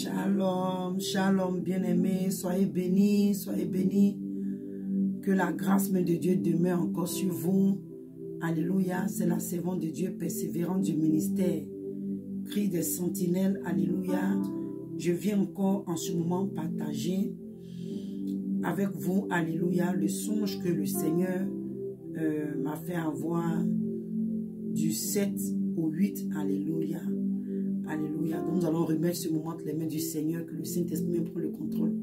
Shalom, shalom, bien-aimés, soyez bénis, soyez bénis. Que la grâce même de Dieu demeure encore sur vous. Alléluia, c'est la servante de Dieu persévérante du ministère. Cri des sentinelles, alléluia. Je viens encore en ce moment partager avec vous, alléluia, le songe que le Seigneur m'a fait avoir du 7 au 8, alléluia. Alléluia. Donc nous allons remettre ce moment entre les mains du Seigneur, que le Saint-Esprit prenne le contrôle.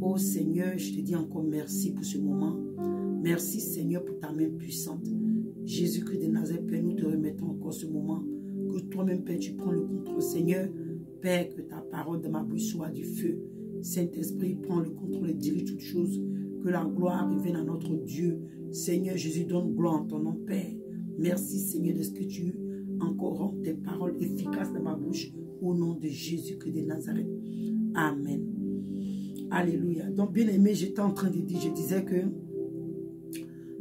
Oh Seigneur, je te dis encore merci pour ce moment. Merci Seigneur pour ta main puissante. Jésus-Christ de Nazareth, Père, nous te remettons encore ce moment. Que toi-même, Père, tu prends le contrôle. Seigneur, Père, que ta parole de ma bouche soit du feu. Saint-Esprit, prends le contrôle et dirige toutes choses. Que la gloire revienne à notre Dieu. Seigneur Jésus, donne gloire en ton nom, Père. Merci Seigneur de ce que tu encore rends tes paroles efficaces dans ma bouche. Au nom de Jésus-Christ de Nazareth. Amen. Alléluia. Donc, bien aimé, j'étais en train de dire, je disais que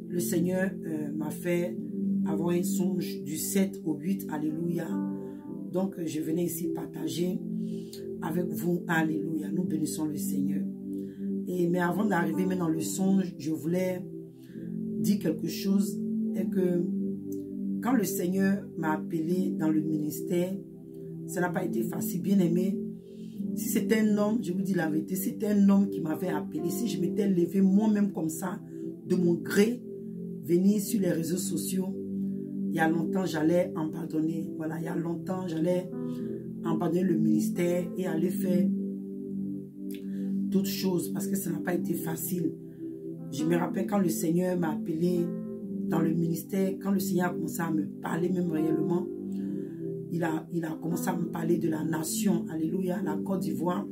le Seigneur m'a fait avoir un songe du 7 au 8. Alléluia. Donc, je venais ici partager avec vous. Alléluia. Nous bénissons le Seigneur. Mais avant d'arriver dans le songe, je voulais dire quelque chose. Et que quand le Seigneur m'a appelé dans le ministère, ça n'a pas été facile. Bien aimé, si c'était un homme, je vous dis la vérité, si c'était un homme qui m'avait appelé, si je m'étais levé moi-même comme ça, de mon gré, venir sur les réseaux sociaux, il y a longtemps, j'allais abandonner. Voilà, il y a longtemps, j'allais abandonner le ministère et aller faire d'autres choses parce que ça n'a pas été facile. Je me rappelle quand le Seigneur m'a appelé dans le ministère, quand le Seigneur a commencé à me parler même réellement, il a commencé à me parler de la nation, alléluia, la Côte d'Ivoire.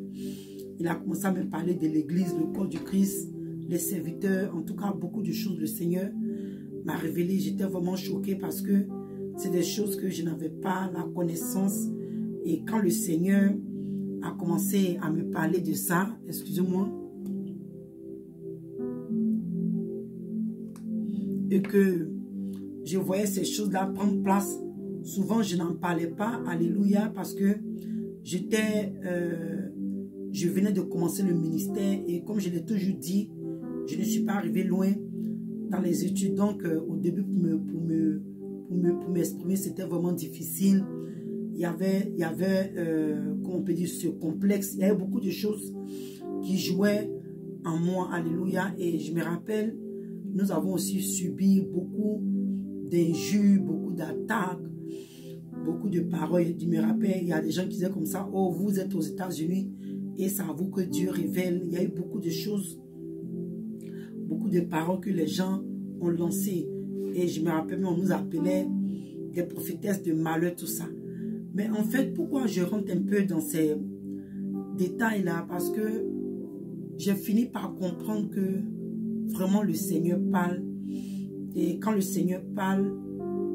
Il a commencé à me parler de l'église, le corps du Christ, les serviteurs, en tout cas beaucoup de choses. Le Seigneur m'a révélé, j'étais vraiment choquée parce que c'est des choses que je n'avais pas la connaissance. Et quand le Seigneur a commencé à me parler de ça, excusez-moi, et que je voyais ces choses-là prendre place, souvent je n'en parlais pas, alléluia, parce que je venais de commencer le ministère et comme je l'ai toujours dit, je ne suis pas arrivé loin dans les études. Donc au début pour m'exprimer, c'était vraiment difficile. Il y avait comment on peut dire, ce complexe. Il y avait beaucoup de choses qui jouaient en moi, alléluia. Et je me rappelle, nous avons aussi subi beaucoup d'injures, beaucoup d'attaques, beaucoup de paroles. Je me rappelle, il y a des gens qui disaient comme ça, oh, vous êtes aux États-Unis et c'est à vous que Dieu révèle. Il y a eu beaucoup de choses, beaucoup de paroles que les gens ont lancées. Et je me rappelle, on nous appelait des prophétesses de malheur, tout ça. Mais en fait, pourquoi je rentre un peu dans ces détails-là? Parce que j'ai fini par comprendre que vraiment le Seigneur parle. Et quand le Seigneur parle,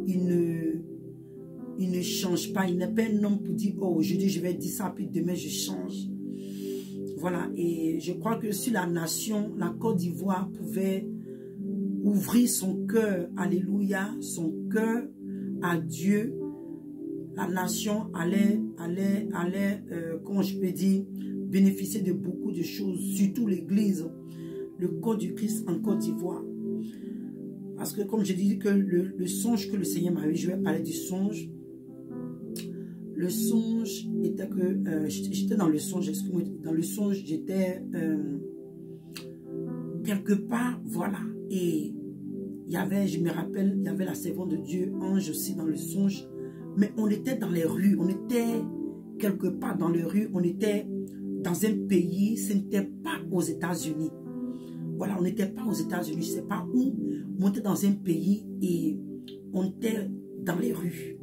il ne change pas. Il n'est pas un homme pour dire, oh, aujourd'hui je vais dire ça, puis demain je change. Voilà, et je crois que si la nation, la Côte d'Ivoire pouvait ouvrir son cœur, alléluia, son cœur à Dieu, la nation allait comment je peux dire, bénéficier de beaucoup de choses, surtout l'église, le corps du Christ en Côte d'Ivoire. Parce que comme je dis que le songe que le Seigneur m'a eu, je vais parler du songe. Le songe était que, j'étais dans le songe, excusez-moi, dans le songe, j'étais quelque part, voilà. Et il y avait, je me rappelle, il y avait la servante de Dieu, Ange aussi dans le songe. Mais on était dans les rues, on était quelque part dans les rues, on était dans un pays, ce n'était pas aux États-Unis. Voilà, on n'était pas aux États-Unis, je ne sais pas où, mais on était dans un pays et on était dans les rues.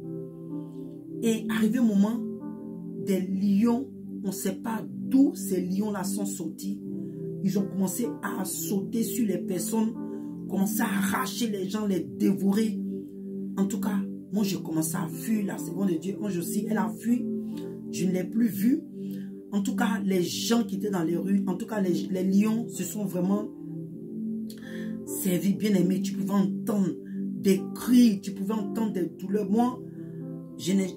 Et arrivé un moment, des lions, on ne sait pas d'où ces lions-là sont sortis. Ils ont commencé à sauter sur les personnes, commencé à arracher les gens, les dévorer. En tout cas, moi j'ai commencé à fuir. La servante de Dieu, Ange aussi, elle a fui. Je ne l'ai plus vue. En tout cas, les gens qui étaient dans les rues, en tout cas, les lions se sont vraiment servis, bien aimés. Tu pouvais entendre des cris, tu pouvais entendre des douleurs. Moi,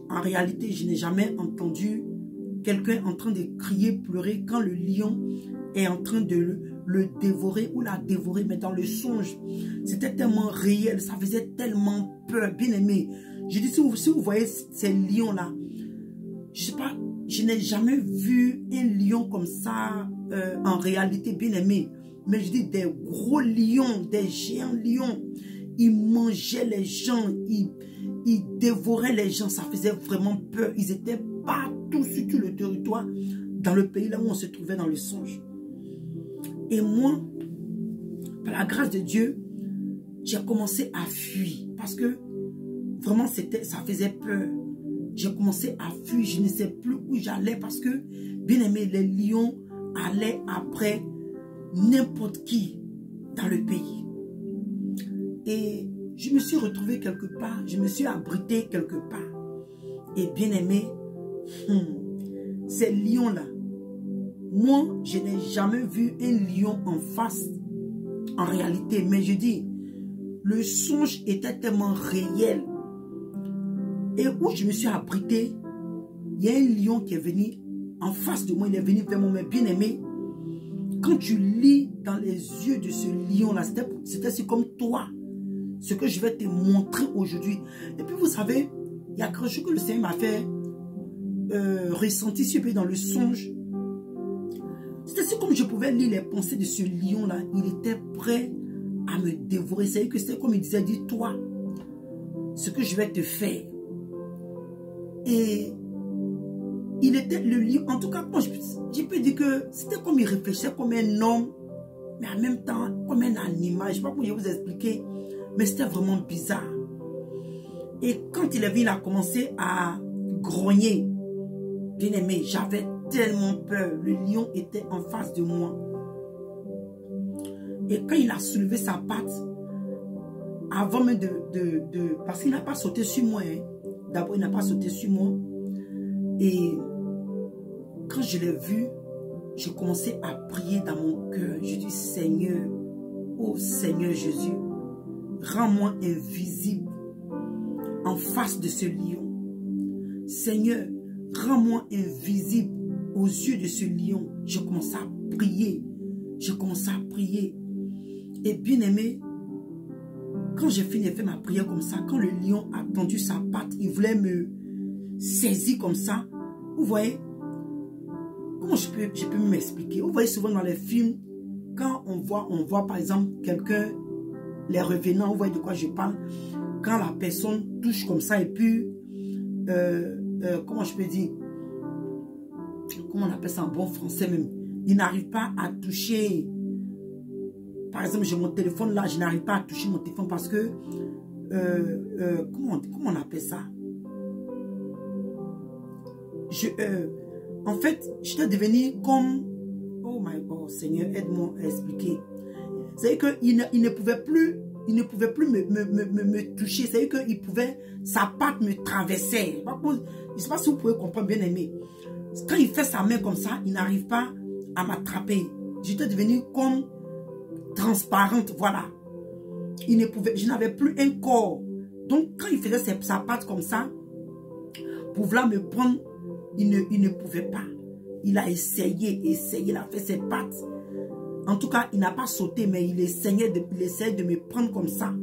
en réalité, je n'ai jamais entendu quelqu'un en train de crier, pleurer, quand le lion est en train de le dévorer ou la dévorer, mais dans le songe, c'était tellement réel, ça faisait tellement peur, bien aimé. Je dis, si vous voyez ces lions-là, je sais pas, je n'ai jamais vu un lion comme ça en réalité, bien aimé. Mais je dis des gros lions, des géants lions. Ils mangeaient les gens, ils dévoraient les gens, ça faisait vraiment peur. Ils étaient partout sur tout le territoire, dans le pays là où on se trouvait dans le songe. Et moi, par la grâce de Dieu, j'ai commencé à fuir parce que vraiment ça faisait peur. J'ai commencé à fuir, je ne sais plus où j'allais parce que, bien aimé, les lions allaient après n'importe qui dans le pays. Et je me suis retrouvé quelque part, je me suis abrité quelque part. Et bien aimé, ces lions-là, moi, je n'ai jamais vu un lion en face, en réalité. Mais je dis, le songe était tellement réel. Et où je me suis abrité, il y a un lion qui est venu en face de moi, il est venu vers moi, mais bien aimé. Quand tu lis dans les yeux de ce lion-là, c'était comme toi, ce que je vais te montrer aujourd'hui. Et puis vous savez, il y a quelque chose que le Seigneur m'a fait ressentir sur lui dans le songe. C'était comme je pouvais lire les pensées de ce lion-là. Il était prêt à me dévorer. C'est comme il disait, dis-toi ce que je vais te faire. Et il était le lion. En tout cas, moi, je peux dire que c'était comme il réfléchissait comme un homme, mais en même temps comme un animal. Je ne sais pas comment je vais vous expliquer, mais c'était vraiment bizarre. Et quand il est venu, il a commencé à grogner. Bien aimé, j'avais tellement peur. Le lion était en face de moi. Et quand il a soulevé sa patte, avant même parce qu'il n'a pas sauté sur moi. Hein. D'abord, il n'a pas sauté sur moi. Et quand je l'ai vu, je commençais à prier dans mon cœur. Je dis, Seigneur, oh Seigneur Jésus, rends-moi invisible en face de ce lion. Seigneur, rends-moi invisible aux yeux de ce lion. Je commençais à prier. Je commençais à prier. Et bien aimé, quand j'ai fini de faire ma prière comme ça, quand le lion a tendu sa patte, il voulait me saisir comme ça. Vous voyez, comment je peux m'expliquer? Vous voyez souvent dans les films, quand on voit par exemple quelqu'un, les revenants, vous voyez de quoi je parle, quand la personne touche comme ça et puis, comment je peux dire, comment on appelle ça en bon français même, il n'arrive pas à toucher. Par exemple, j'ai mon téléphone là, je n'arrive pas à toucher mon téléphone parce que, comment on appelle ça? En fait, j'étais devenu comme, oh my God, Seigneur, aide-moi à expliquer. C'est-à-dire qu'il ne pouvait plus me toucher. C'est-à-dire qu'il pouvait, sa patte me traversait. Je ne sais pas si vous pouvez comprendre, bien aimé. Quand il fait sa main comme ça, il n'arrive pas à m'attraper. J'étais devenu comme transparente, voilà. Je n'avais plus un corps. Donc, quand il faisait sa patte comme ça, pour vouloir me prendre, il ne pouvait pas. Il a essayé, il a fait ses pattes. En tout cas, il n'a pas sauté, mais il essayait de me prendre comme ça.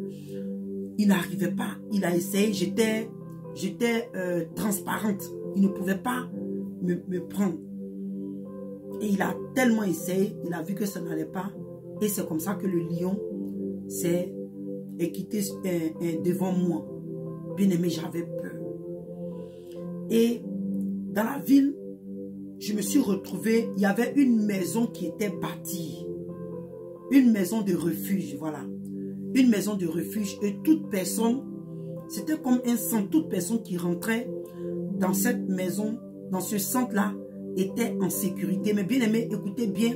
Il n'arrivait pas. Il a essayé, j'étais transparente. Il ne pouvait pas me prendre. Et il a tellement essayé, il a vu que ça n'allait pas. Et c'est comme ça que le lion s'est quitté devant moi. Bien aimé, j'avais peur. Et dans la ville, je me suis retrouvée, il y avait une maison qui était bâtie. Une maison de refuge, voilà. Une maison de refuge. Et toute personne, c'était comme un centre. Toute personne qui rentrait dans cette maison, dans ce centre-là, était en sécurité. Mais bien aimé, écoutez bien.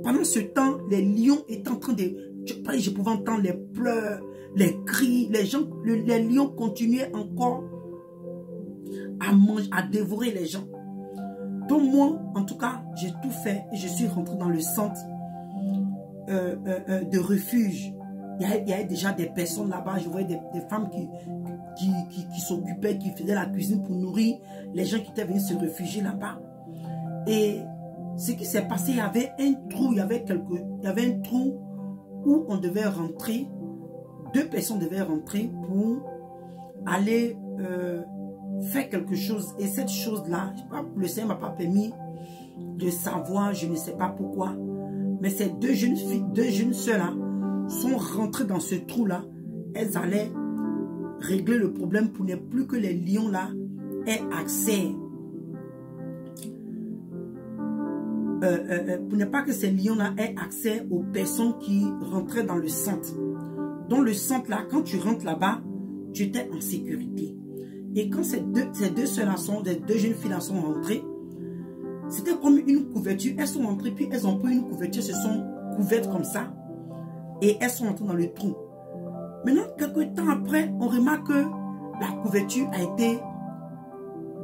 Pendant ce temps, les lions étaient en train de... Je pouvais entendre les pleurs, les cris. Les lions continuaient encore à manger, à dévorer les gens. Donc moi, en tout cas, j'ai tout fait et je suis rentré dans le centre de refuge. Il y avait déjà des personnes là-bas. Je voyais des femmes qui s'occupaient, qui faisaient la cuisine pour nourrir les gens qui étaient venus se réfugier là-bas. Et ce qui s'est passé, il y avait un trou, il y avait un trou où on devait rentrer, 2 personnes devaient rentrer pour aller faire quelque chose. Et cette chose-là, le Seigneur ne m'a pas permis de savoir, je ne sais pas pourquoi. Mais ces 2 jeunes filles, 2 jeunes sœurs-là sont rentrées dans ce trou-là. Elles allaient régler le problème pour ne plus que les lions-là aient accès. Pour ne pas que ces lions-là aient accès aux personnes qui rentraient dans le centre. Dans le centre-là, quand tu rentres là-bas, tu étais en sécurité. Et quand ces deux sœurs-là les 2 jeunes filles-là sont rentrées, c'était comme une couverture. Elles sont rentrées, puis elles ont pris une couverture, se sont couvertes comme ça. Et elles sont entrées dans le trou. Maintenant, quelques temps après, on remarque que la couverture a été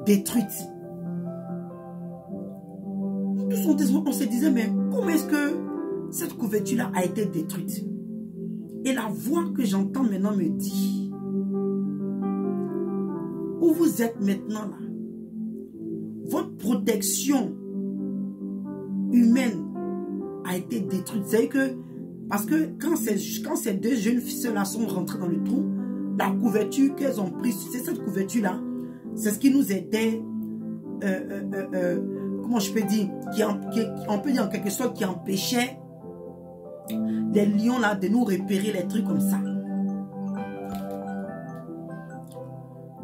détruite. On se disait, mais comment est-ce que cette couverture-là a été détruite? Et la voix que j'entends maintenant me dit, où vous êtes maintenant là, votre protection humaine a été détruite. C'est que, parce que quand ces 2 jeunes filles-là sont rentrées dans le trou, la couverture qu'elles ont prise, c'est cette couverture-là, c'est ce qui nous aidait, comment je peux dire, on peut dire en quelque sorte qui empêchait les lions là de nous repérer, les trucs comme ça.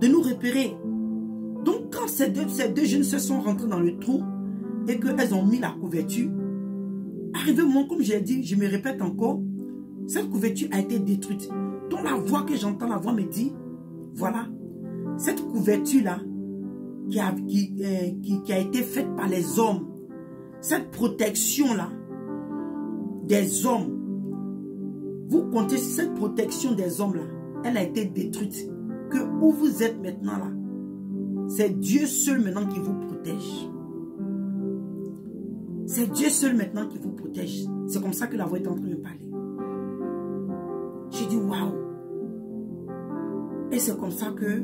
De nous repérer. Donc quand ces deux jeunes se sont rentrés dans le trou et qu'elles ont mis la couverture, arrivé au moment, comme j'ai dit, je me répète encore, cette couverture a été détruite. Donc la voix que j'entends, la voix me dit, voilà, cette couverture-là qui a été faite par les hommes, cette protection-là des hommes, vous comptez sur cette protection des hommes-là, elle a été détruite. Que où vous êtes maintenant là, c'est Dieu seul maintenant qui vous protège. C'est Dieu seul maintenant qui vous protège. C'est comme ça que la voix est en train de parler. J'ai dit waouh. Et c'est comme ça que,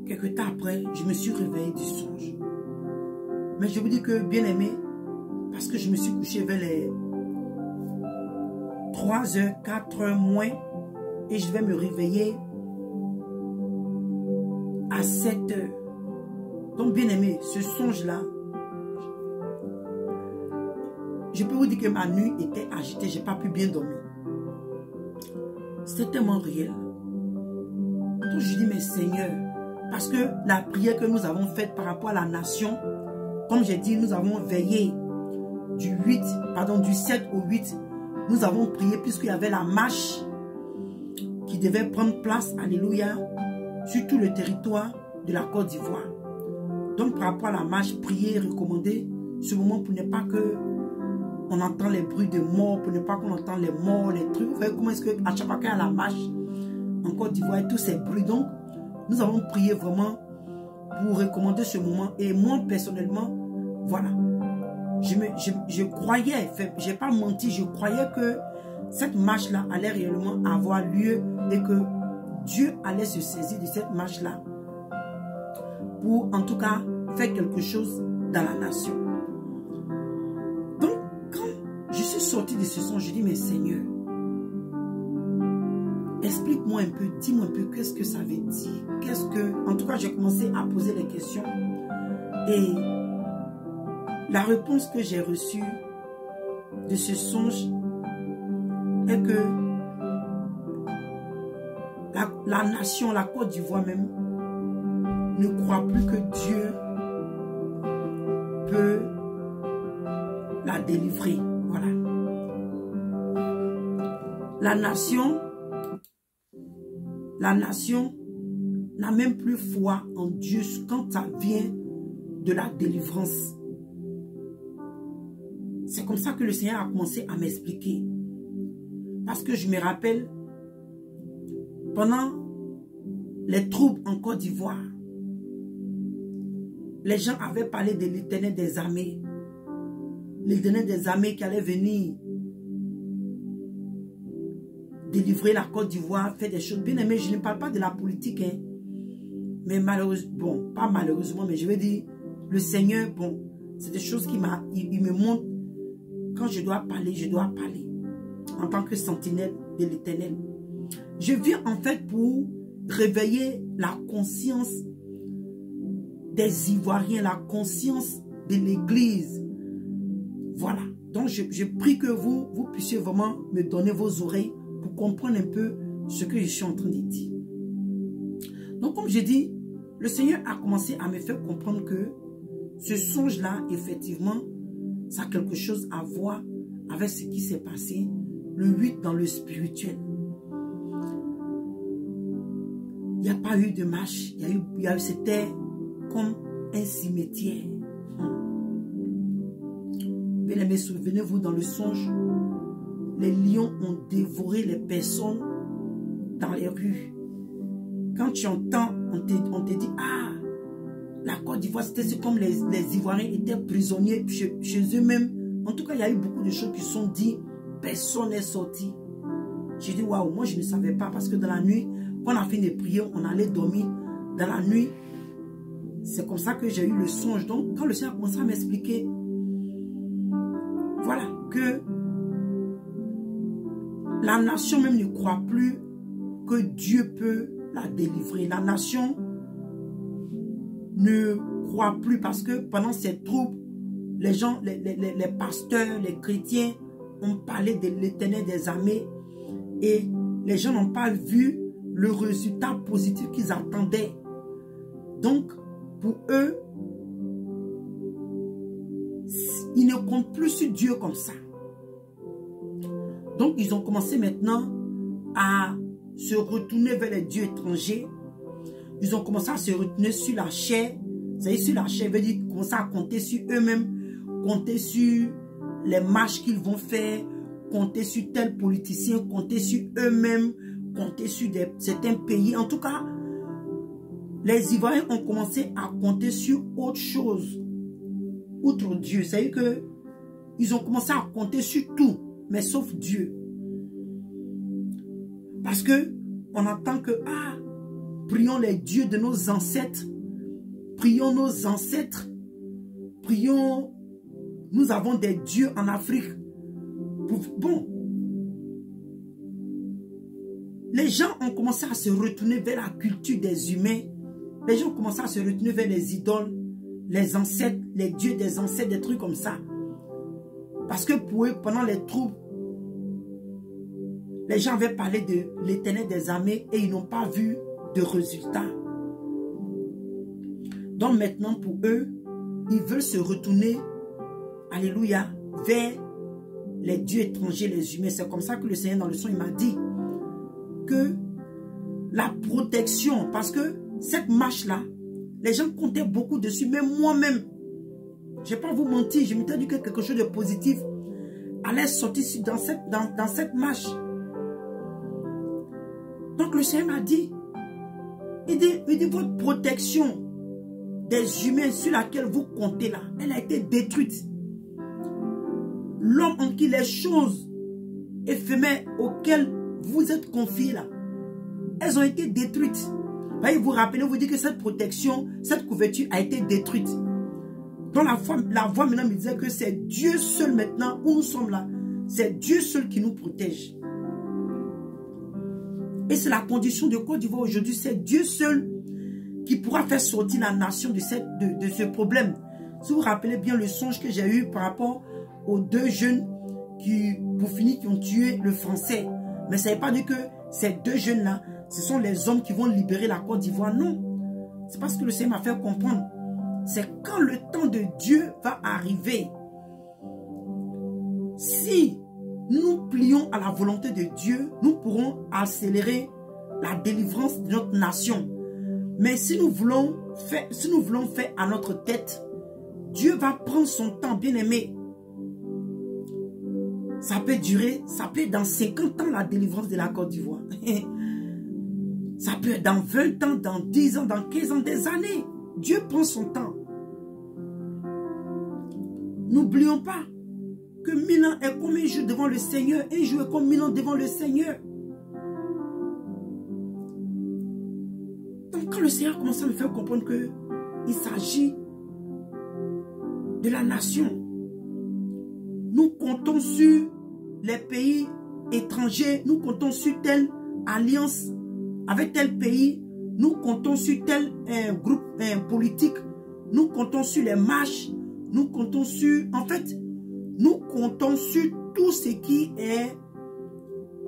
quelques temps après, je me suis réveillé du songe. Mais je vous dis que, bien aimé, parce que je me suis couché vers les 3h, 4h moins, et je vais me réveiller à 7h. Donc, bien aimé, ce songe-là, je peux vous dire que ma nuit était agitée, je n'ai pas pu bien dormir. C'était tellement réel. Donc, je dis, mais Seigneur, parce que la prière que nous avons faite par rapport à la nation, comme j'ai dit, nous avons veillé du 7 au 8, nous avons prié puisqu'il y avait la marche qui devait prendre place, alléluia, sur tout le territoire de la Côte d'Ivoire. Donc par rapport à la marche, prier, recommander ce moment pour ne pas que on entend les bruits de mort, pour ne pas qu'on entend les morts, les trucs. Vous voyez comment est-ce qu'à chaque fois qu'il y a la marche en Côte d'Ivoire et tous ces bruits. Donc nous avons prié vraiment pour recommander ce moment. Et moi personnellement, voilà, je croyais, je n'ai pas menti, je croyais que cette marche-là allait réellement avoir lieu et que Dieu allait se saisir de cette marche-là pour en tout cas faire quelque chose dans la nation. Donc quand je suis sorti de ce son, je dis mais Seigneur, explique-moi un peu, dis-moi un peu qu'est-ce que ça veut dire, en tout cas j'ai commencé à poser les questions et la réponse que j'ai reçue de ce songe est que la nation, la Côte d'Ivoire même, ne croit plus que Dieu peut la délivrer. Voilà. La nation n'a même plus foi en Dieu quand ça vient de la délivrance. C'est comme ça que le Seigneur a commencé à m'expliquer. Parce que je me rappelle, pendant les troubles en Côte d'Ivoire, les gens avaient parlé de l'Éternel des armées. L'Éternel des armées qui allait venir délivrer la Côte d'Ivoire, faire des choses. Bien aimé, je ne parle pas de la politique, mais malheureusement, bon, pas malheureusement, mais je veux dire, le Seigneur, bon, C'est des choses qui il me montrent. Quand je dois parler, je dois parler. En tant que sentinelle de l'Éternel. Je viens en fait pour réveiller la conscience des Ivoiriens, la conscience de l'Église. Voilà. Donc je prie que vous puissiez vraiment me donner vos oreilles pour comprendre un peu ce que je suis en train de dire. Donc comme je dis, le Seigneur a commencé à me faire comprendre que ce songe-là, effectivement, ça a quelque chose à voir avec ce qui s'est passé le 8 dans le spirituel. Il n'y a pas eu de marche, c'était comme un cimetière. Bien-aimés, souvenez-vous, dans le songe, les lions ont dévoré les personnes dans les rues. Quand tu entends, on te dit, ah, la Côte d'Ivoire, c'était comme les Ivoiriens étaient prisonniers chez eux-mêmes. En tout cas, il y a eu beaucoup de choses qui sont dites, personne n'est sorti. J'ai dit, waouh, moi je ne savais pas, parce que dans la nuit, quand on a fini de prier, on allait dormir. Dans la nuit, c'est comme ça que j'ai eu le songe. Donc, quand le Seigneur a commencé à m'expliquer, voilà, que la nation même ne croit plus que Dieu peut la délivrer. La nation ne croit plus parce que pendant ces troubles, les gens, les pasteurs, les chrétiens ont parlé de l'Éternel des armées et les gens n'ont pas vu le résultat positif qu'ils attendaient. Donc, pour eux, ils ne comptent plus sur Dieu comme ça. Donc, ils ont commencé maintenant à se retourner vers les dieux étrangers. Ils ont commencé à se retourner sur la chair. Vous savez, sur la chair, veut dire commencer à compter sur eux-mêmes, compter sur les marches qu'ils vont faire, compter sur tel politicien, compter sur eux-mêmes, compter sur certains pays. En tout cas, les Ivoiriens ont commencé à compter sur autre chose, outre Dieu. C'est-à-dire que ils ont commencé à compter sur tout, mais sauf Dieu. Parce que on entend que, ah, prions les dieux de nos ancêtres, prions nos ancêtres, prions, nous avons des dieux en Afrique. Bon, les gens ont commencé à se retourner vers la culture des humains. Les gens ont commencé à se retourner vers les idoles, les ancêtres, les dieux des ancêtres, des trucs comme ça. Parce que pour eux, pendant les troubles, les gens avaient parlé de l'Éternel des armées et ils n'ont pas vu de résultat. Donc maintenant, pour eux, ils veulent se retourner, alléluia, vers les dieux étrangers, les humains. C'est comme ça que le Seigneur, dans le son, il m'a dit que la protection, parce que cette marche-là, les gens comptaient beaucoup dessus, même moi-même, je ne vais pas vous mentir, je m'étais dit que quelque chose de positif allait sortir dans cette marche. Donc le Seigneur m'a dit, il dit votre protection des humains sur laquelle vous comptez là, elle a été détruite. L'homme en qui les choses éphémères auxquelles vous êtes confiés là, elles ont été détruites. Vous vous rappelez, vous dites que cette protection, cette couverture a été détruite. Donc la voix maintenant me disait que c'est Dieu seul maintenant, où nous sommes là, c'est Dieu seul qui nous protège. Et c'est la condition de Côte d'Ivoire aujourd'hui, c'est Dieu seul qui pourra faire sortir la nation de ce problème. Si vous vous rappelez bien le songe que j'ai eu par rapport aux deux jeunes qui, pour finir, qui ont tué le Français. Mais ça ne veut pas dire que ces deux jeunes-là, ce sont les hommes qui vont libérer la Côte d'Ivoire. Non. C'est parce que le Seigneur m'a fait comprendre. C'est quand le temps de Dieu va arriver. Si nous plions à la volonté de Dieu, nous pourrons accélérer la délivrance de notre nation. Mais si nous voulons faire à notre tête, Dieu va prendre son temps, bien aimé. Ça peut durer, ça peut être dans 50 ans la délivrance de la Côte d'Ivoire. Ça peut être dans 20 ans, dans 10 ans, dans 15 ans, des années. Dieu prend son temps. N'oublions pas que 1000 ans est comme un jour devant le Seigneur. Un jour est comme 1000 ans devant le Seigneur. Donc quand le Seigneur commence à me faire comprendre qu'il s'agit de la nation. Nous comptons sur les pays étrangers, nous comptons sur telle alliance avec tel pays, nous comptons sur tel groupe politique, nous comptons sur les marches, nous comptons sur, en fait, nous comptons sur tout ce qui est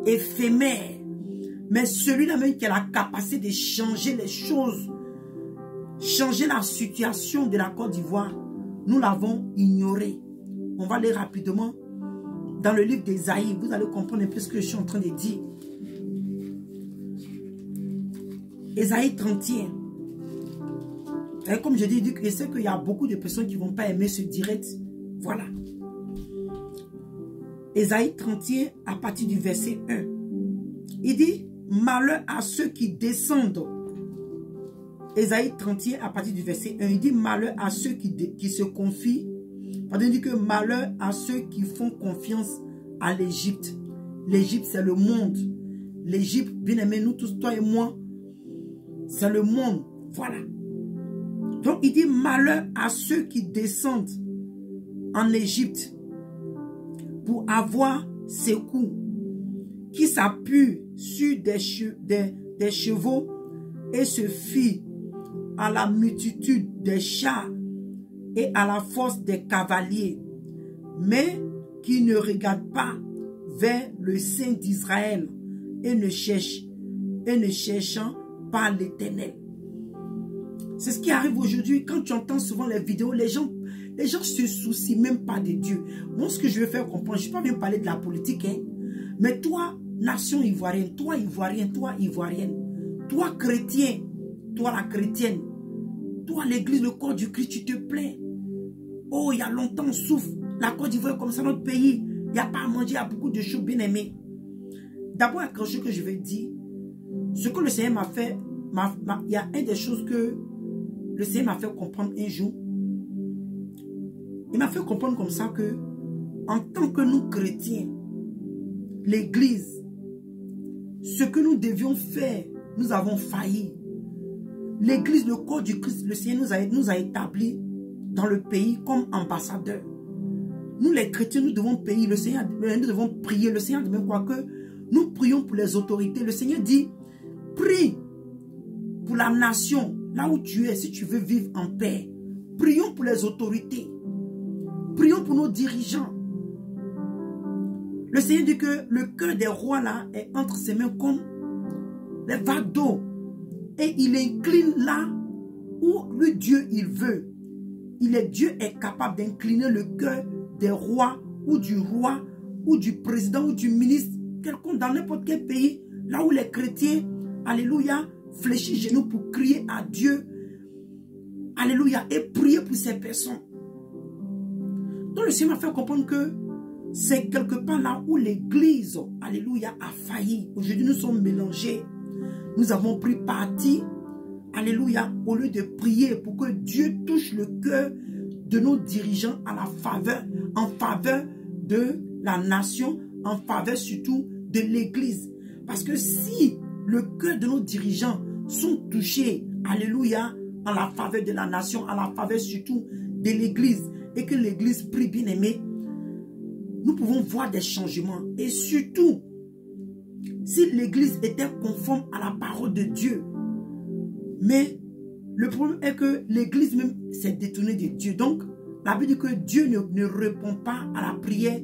éphémère. Mais celui-là même qui a la capacité de changer les choses, changer la situation de la Côte d'Ivoire, nous l'avons ignoré. On va aller rapidement dans le livre d'Ésaïe. Vous allez comprendre un peu ce que je suis en train de dire. Ésaïe 31. Et comme je dis, je sais qu'il y a beaucoup de personnes qui ne vont pas aimer ce direct. Voilà. Ésaïe 31 à partir du verset 1. Il dit, malheur à ceux qui descendent. Ésaïe 31 à partir du verset 1. Il dit, malheur à ceux qui se confient. Pardon, il dit que malheur à ceux qui font confiance à l'Égypte. L'Égypte, c'est le monde. L'Égypte, bien aimé, nous tous, toi et moi, c'est le monde. Voilà. Donc, il dit malheur à ceux qui descendent en Égypte pour avoir ses coups, qui s'appuient sur des chevaux et se fient à la multitude des chars et à la force des cavaliers, mais qui ne regardent pas vers le Saint d'Israël et ne cherchant pas l'Éternel. C'est ce qui arrive aujourd'hui. Quand tu entends souvent les vidéos, les gens se soucient même pas de Dieu. Moi, ce que je veux faire comprendre, je ne vais pas bien parler de la politique, hein, mais toi, nation ivoirienne, toi ivoirien, toi ivoirienne, toi chrétien, toi la chrétienne, toi l'église, le corps du Christ, tu te plains. Oh, il y a longtemps, on souffre. La Côte d'Ivoire, comme ça, notre pays, il n'y a pas à manger, il y a beaucoup de choses bien aimées. D'abord, il y a quelque chose que je vais dire. Ce que le Seigneur m'a fait, il y a une des choses que le Seigneur m'a fait comprendre un jour. Il m'a fait comprendre comme ça que, en tant que nous chrétiens, l'église, ce que nous devions faire, nous avons failli. L'église, le corps du Christ, le Seigneur nous a établis dans le pays comme ambassadeurs. Nous les chrétiens, nous devons payer. Le Seigneur, nous devons prier. Le Seigneur demande quoi que nous prions pour les autorités. Le Seigneur dit, prie pour la nation, là où tu es, si tu veux vivre en paix. Prions pour les autorités. Prions pour nos dirigeants. Le Seigneur dit que le cœur des rois là est entre ses mains comme les vagues d'eau. Et il incline là où le Dieu il veut. Dieu est capable d'incliner le cœur des rois ou du roi ou du président ou du ministre, quelqu'un dans n'importe quel pays, là où les chrétiens, alléluia, fléchissent genoux pour crier à Dieu, alléluia, et prier pour ces personnes. Donc le Seigneur m'a fait comprendre que c'est quelque part là où l'église, alléluia, a failli. Aujourd'hui nous sommes mélangés, nous avons pris parti, alléluia, au lieu de prier pour que Dieu touche le cœur de nos dirigeants en faveur de la nation, en faveur surtout de l'église. Parce que si le cœur de nos dirigeants sont touchés, alléluia, en la faveur de la nation, en la faveur surtout de l'église, et que l'église prie bien aimé, nous pouvons voir des changements. Et surtout, si l'église était conforme à la parole de Dieu, mais le problème est que l'église même s'est détournée de Dieu. Donc, la Bible dit que Dieu ne répond pas à la prière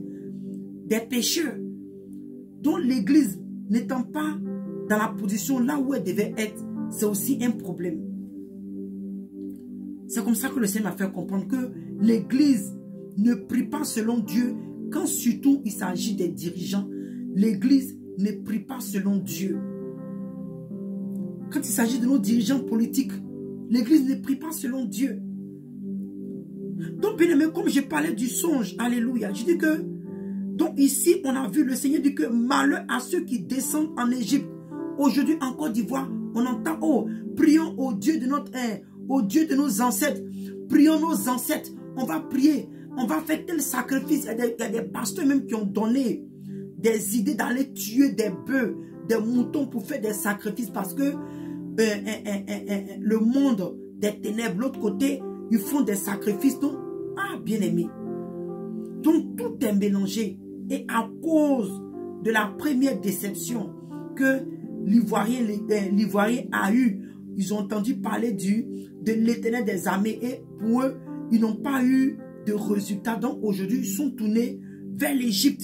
des pécheurs. Donc, l'église n'étant pas dans la position là où elle devait être, c'est aussi un problème. C'est comme ça que le Seigneur m'a fait comprendre que l'église ne prie pas selon Dieu quand surtout il s'agit des dirigeants. L'église ne prie pas selon Dieu. Quand il s'agit de nos dirigeants politiques, l'église ne prie pas selon Dieu. Donc, bien aimé, comme je parlais du songe, alléluia, je dis que, donc ici, on a vu le Seigneur dit que malheur à ceux qui descendent en Égypte. Aujourd'hui, en Côte d'Ivoire, on entend, oh, prions au Dieu de notre ère, au Dieu de nos ancêtres. Prions nos ancêtres. On va prier, on va faire tel sacrifice. Il y a des pasteurs même qui ont donné des idées d'aller tuer des bœufs, des moutons pour faire des sacrifices parce que le monde des ténèbres, l'autre côté, ils font des sacrifices. Donc, ah, bien-aimé. Donc tout est mélangé. Et à cause de la première déception que l'Ivoirien a eue, ils ont entendu parler de l'Éternel des armées. Et pour eux, ils n'ont pas eu de résultat. Donc aujourd'hui, ils sont tournés vers l'Égypte.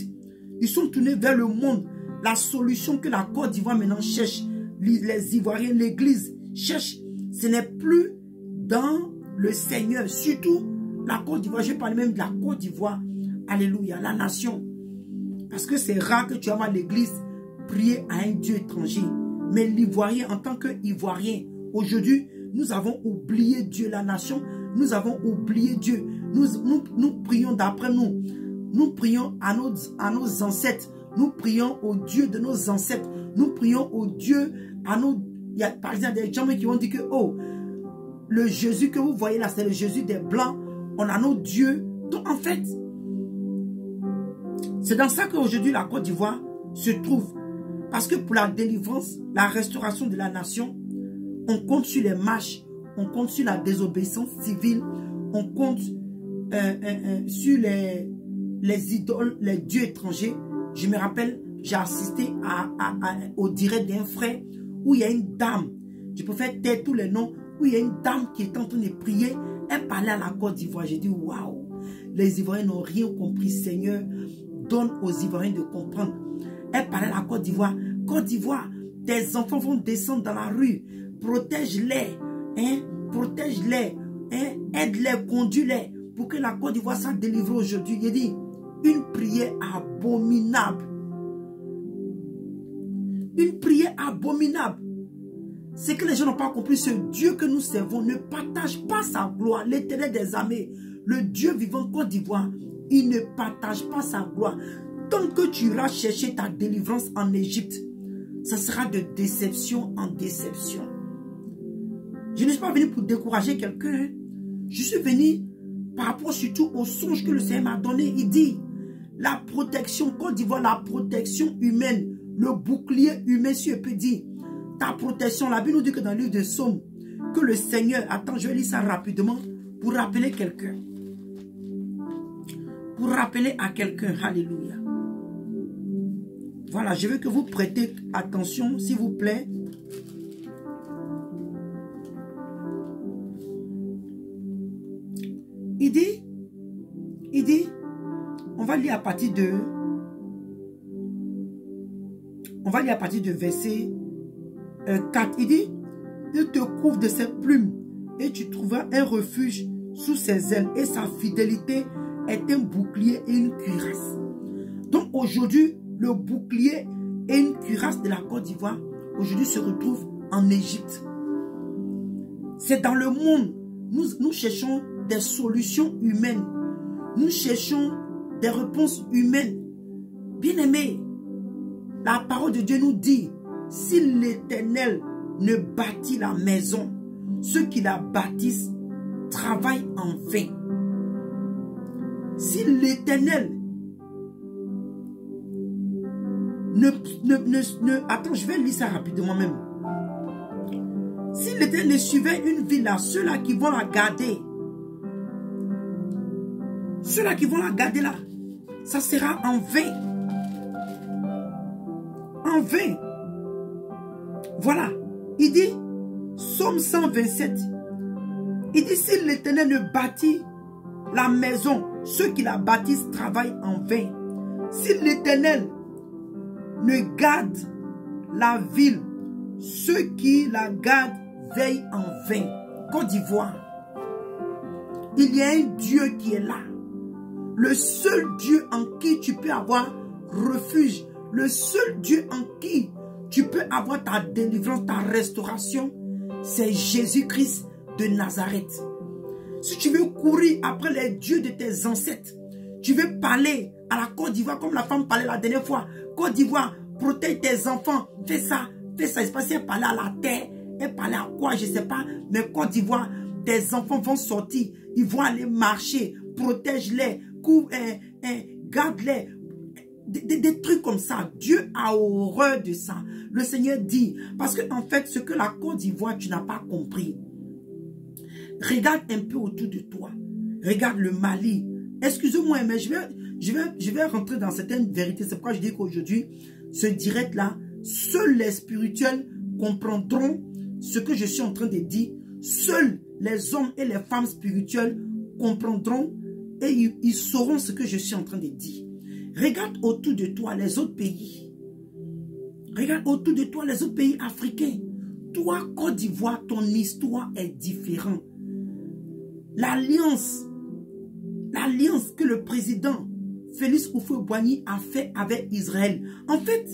Ils sont tournés vers le monde. La solution que la Côte d'Ivoire maintenant cherche, les Ivoiriens, l'Église cherche, ce n'est plus dans le Seigneur. Surtout la Côte d'Ivoire. Je parle même de la Côte d'Ivoire. Alléluia, la nation. Parce que c'est rare que tu vas voir l'Église prier à un Dieu étranger. Mais l'Ivoirien, en tant qu'Ivoirien, aujourd'hui, nous avons oublié Dieu, la nation. Nous avons oublié Dieu. Nous prions d'après nous. Nous prions à nos ancêtres. Nous prions au Dieu de nos ancêtres. Nous prions au Dieu à nos... Il y a par exemple des gens qui vont dire que, oh, le Jésus que vous voyez là, c'est le Jésus des Blancs. On a nos dieux. Donc en fait, c'est dans ça qu'aujourd'hui la Côte d'Ivoire se trouve. Parce que pour la délivrance, la restauration de la nation, on compte sur les marches, on compte sur la désobéissance civile, on compte sur les idoles, les dieux étrangers. Je me rappelle, j'ai assisté au direct d'un frère où il y a une dame, je peux faire taire tous les noms, où il y a une dame qui est en train de prier. Elle parlait à la Côte d'Ivoire. J'ai dit, waouh, les Ivoiriens n'ont rien compris. Seigneur, donne aux Ivoiriens de comprendre. Elle parlait à la Côte d'Ivoire. Côte d'Ivoire, tes enfants vont descendre dans la rue. Protège-les. Hein? Protège-les. Hein? Aide-les, conduis-les. Pour que la Côte d'Ivoire soit délivrée aujourd'hui. Il dit, une prière abominable. Une prière abominable. C'est que les gens n'ont pas compris. Ce Dieu que nous servons ne partage pas sa gloire. L'Éternel des armées, le Dieu vivant Côte d'Ivoire, il ne partage pas sa gloire. Tant que tu iras chercher ta délivrance en Égypte, ça sera de déception en déception. Je ne suis pas venu pour décourager quelqu'un. Je suis venu par rapport surtout au songe que le Seigneur m'a donné. Il dit, la protection, Côte d'Ivoire, la protection humaine, le bouclier humain, si je peux dire, ta protection. La Bible nous dit que dans le livre de Psaume, que le Seigneur, attends, je vais lire ça rapidement pour rappeler quelqu'un. Pour rappeler à quelqu'un, alléluia. Voilà, je veux que vous prêtez attention, s'il vous plaît. Il dit, on va lire à partir de verset 4. Il dit, il te couvre de ses plumes et tu trouveras un refuge sous ses ailes et sa fidélité est un bouclier et une cuirasse. Donc aujourd'hui, le bouclier et une cuirasse de la Côte d'Ivoire, aujourd'hui se retrouvent en Égypte. C'est dans le monde, nous cherchons des solutions humaines. Nous cherchons des réponses humaines. Bien-aimés, la parole de Dieu nous dit, si l'Éternel ne bâtit la maison, ceux qui la bâtissent travaillent en vain. Si l'Éternel attends, je vais lire ça rapidement même. Si l'Éternel suivait une ville là, ceux-là qui vont la garder, là, ça sera en vain. En vain. Voilà. Il dit, Psaume 127, il dit, si l'Éternel ne bâtit la maison, ceux qui la bâtissent travaillent en vain. Si l'Éternel ne garde la ville, ceux qui la gardent veillent en vain. Côte d'Ivoire, il y a un Dieu qui est là. Le seul Dieu en qui tu peux avoir refuge, le seul Dieu en qui tu peux avoir ta délivrance, ta restauration, c'est Jésus-Christ de Nazareth. Si tu veux courir après les dieux de tes ancêtres, tu veux parler à la Côte d'Ivoire comme la femme parlait la dernière fois. Côte d'Ivoire, protège tes enfants, fais ça, fais ça. Il se passe, elle parlait à la terre, elle parlait à quoi, je ne sais pas. Mais Côte d'Ivoire, tes enfants vont sortir, ils vont aller marcher, protège-les, garde-les. Des trucs comme ça. Dieu a horreur de ça. Le Seigneur dit, parce que en fait, ce que la Côte d'Ivoire, tu n'as pas compris. Regarde un peu autour de toi. Regarde le Mali. Excusez-moi, mais je vais rentrer dans certaines vérités. C'est pourquoi je dis qu'aujourd'hui, ce direct-là, seuls les spirituels comprendront ce que je suis en train de dire. Seuls les hommes et les femmes spirituels comprendront et ils sauront ce que je suis en train de dire. Regarde autour de toi les autres pays. Regarde autour de toi les autres pays africains. Toi, Côte d'Ivoire, ton histoire est différente. L'alliance que le président Félix Houphouët-Boigny a fait avec Israël. En fait,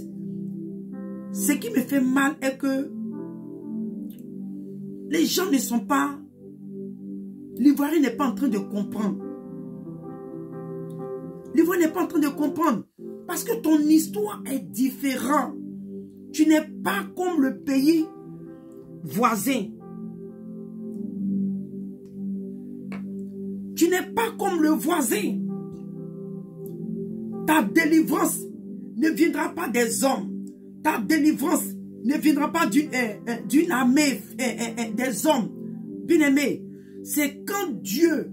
ce qui me fait mal est que les gens ne sont pas... L'Ivoirien n'est pas en train de comprendre. L'Ivoirien n'est pas en train de comprendre. Parce que ton histoire est différente. Tu n'es pas comme le pays voisin. Tu n'es pas comme le voisin. Ta délivrance ne viendra pas des hommes. Ta délivrance ne viendra pas d'une armée des hommes. Bien-aimé, c'est quand Dieu,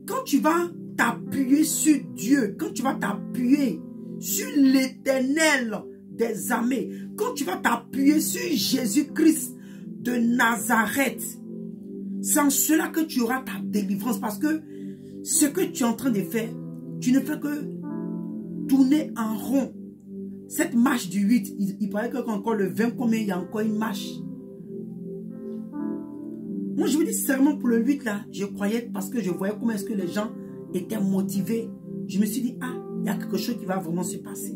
quand tu vas t'appuyer sur Dieu, quand tu vas t'appuyer sur l'Éternel des armées, quand tu vas t'appuyer sur Jésus-Christ de Nazareth, c'est en cela que tu auras ta délivrance. Parce que ce que tu es en train de faire, tu ne fais que tourner en rond. Cette marche du 8, il paraît qu'encore le 20, combien il y a encore une marche. Moi, je vous dis seulement pour le 8 là, je croyais parce que je voyais comment est-ce que les gens étaient motivés. Je me suis dit, ah, il y a quelque chose qui va vraiment se passer.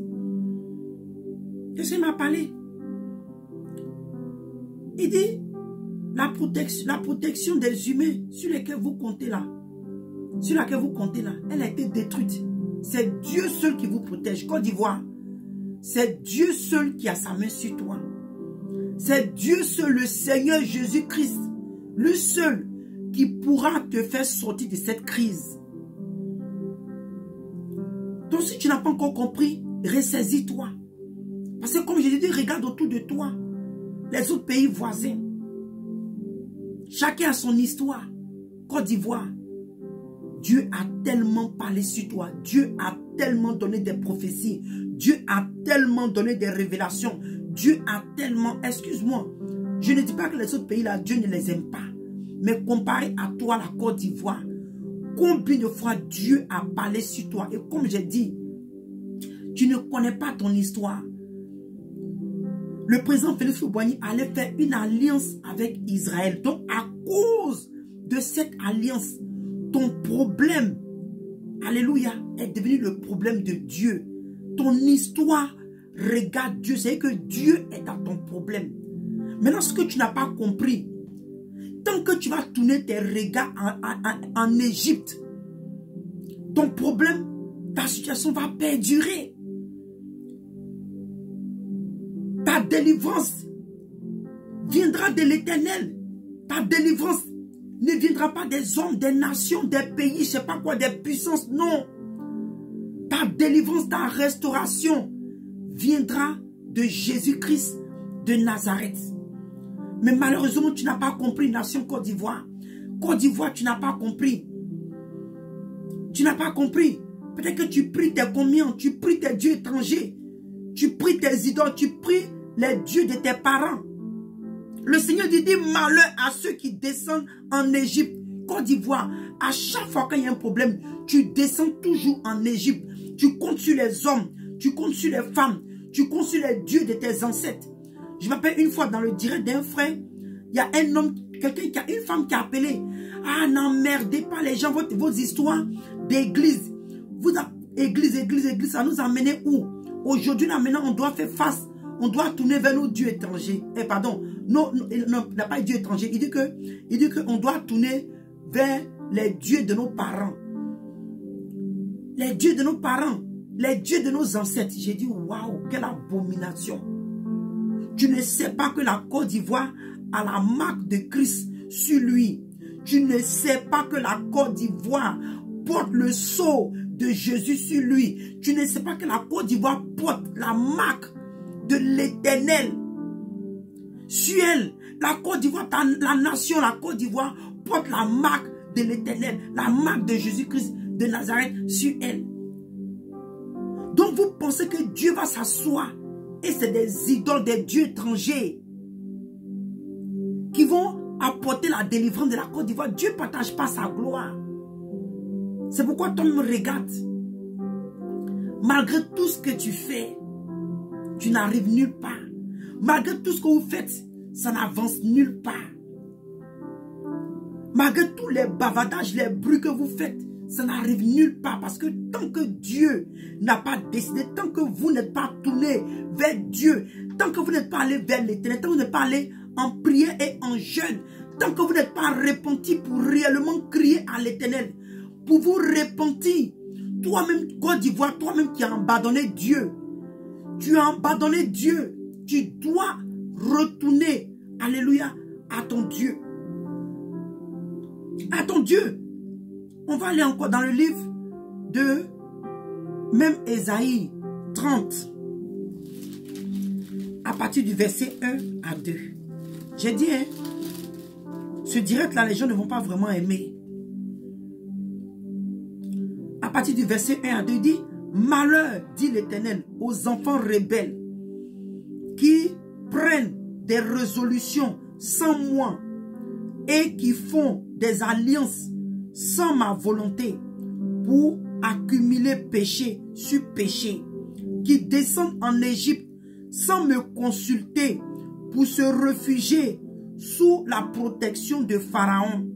Qu'est-ce qu'il m'a parlé? Il dit, la protection des humains sur lesquels vous comptez là, elle a été détruite. C'est Dieu seul qui vous protège. Côte d'Ivoire, c'est Dieu seul qui a sa main sur toi. C'est Dieu seul, le Seigneur Jésus-Christ, le seul qui pourra te faire sortir de cette crise. Donc si tu n'as pas encore compris, ressaisis-toi. Parce que comme je l'ai dit, regarde autour de toi, les autres pays voisins. Chacun a son histoire. Côte d'Ivoire, Dieu a tellement parlé sur toi. Dieu a tellement donné des prophéties. Dieu a tellement donné des révélations. Dieu a tellement... Excuse-moi, je ne dis pas que les autres pays là, Dieu ne les aime pas. Mais comparé à toi, la Côte d'Ivoire, combien de fois Dieu a parlé sur toi? Et comme j'ai dit, tu ne connais pas ton histoire. Le président Félix Houphouët-Boigny allait faire une alliance avec Israël. Donc, à cause de cette alliance, ton problème, alléluia, est devenu le problème de Dieu. Ton histoire regarde Dieu. C'est que Dieu est dans ton problème. Maintenant, ce que tu n'as pas compris, tant que tu vas tourner tes regards en Égypte, ton problème, ta situation va perdurer. Ta délivrance viendra de l'Éternel. Ta délivrance ne viendra pas des hommes, des nations, des pays, je ne sais pas quoi, des puissances. Non. Ta délivrance, ta restauration viendra de Jésus-Christ de Nazareth. Mais malheureusement, tu n'as pas compris, nation Côte d'Ivoire. Côte d'Ivoire, tu n'as pas compris. Tu n'as pas compris. Peut-être que tu pries tes communions, tu pries tes dieux étrangers. Tu pries tes idoles, tu pries les dieux de tes parents. Le Seigneur dit malheur à ceux qui descendent en Égypte. Côte d'Ivoire, à chaque fois qu'il y a un problème, tu descends toujours en Égypte. Tu comptes sur les hommes, tu comptes sur les femmes, tu comptes sur les dieux de tes ancêtres. Je m'appelle une fois dans le direct d'un frère, il y a un homme, une femme qui a appelé. Ah, n'emmerdez pas les gens, vos histoires d'église. Église, ça nous a mené où? Aujourd'hui, là, maintenant, on doit faire face. On doit tourner vers nos dieux étrangers. Pardon. Non, il n'a pas dieu étranger. Il dit qu'on doit tourner vers les dieux de nos parents. Les dieux de nos parents. Les dieux de nos ancêtres. J'ai dit, waouh, quelle abomination. Tu ne sais pas que la Côte d'Ivoire a la marque de Christ sur lui. Tu ne sais pas que la Côte d'Ivoire porte le sceau de Jésus sur lui. Tu ne sais pas que la Côte d'Ivoire porte la marque de l'Éternel sur elle. La Côte d'Ivoire, la nation, la Côte d'Ivoire porte la marque de l'Éternel, la marque de Jésus-Christ de Nazareth sur elle. Donc vous pensez que Dieu va s'asseoir et c'est des idoles, des dieux étrangers qui vont apporter la délivrance de la Côte d'Ivoire. Dieu ne partage pas sa gloire. C'est pourquoi toi me regarde. Malgré tout ce que tu fais, tu n'arrives nulle part. Malgré tout ce que vous faites, ça n'avance nulle part. Malgré tous les bavardages, les bruits que vous faites, ça n'arrive nulle part. Parce que tant que Dieu n'a pas décidé, tant que vous n'êtes pas tourné vers Dieu, tant que vous n'êtes pas allé vers l'Éternel, tant que vous n'êtes pas allé en prière et en jeûne, tant que vous n'êtes pas repenti pour réellement crier à l'Éternel, pour vous repentir, toi-même, Côte d'Ivoire, toi-même qui as abandonné Dieu, tu as abandonné Dieu, tu dois retourner, alléluia, à ton Dieu. À ton Dieu. On va aller encore dans le livre de même Ésaïe 30. À partir du verset 1 à 2. J'ai dit, hein, ce direct là, les gens ne vont pas vraiment aimer. À partir du verset 1 à 2, il dit, malheur, dit l'Éternel, aux enfants rebelles qui prennent des résolutions sans moi et qui font des alliances sans ma volonté pour accumuler péché sur péché, qui descendent en Égypte sans me consulter pour se réfugier sous la protection de Pharaon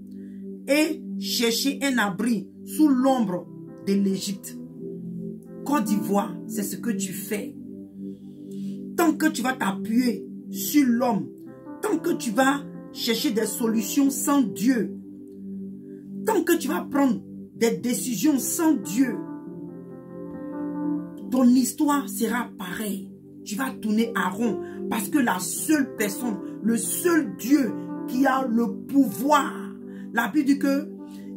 et chercher un abri sous l'ombre de l'Égypte. Côte d'Ivoire, c'est ce que tu fais. Tant que tu vas t'appuyer sur l'homme, tant que tu vas chercher des solutions sans Dieu, tant que tu vas prendre des décisions sans Dieu, ton histoire sera pareille. Tu vas tourner à rond parce que la seule personne, le seul Dieu qui a le pouvoir, la Bible dit que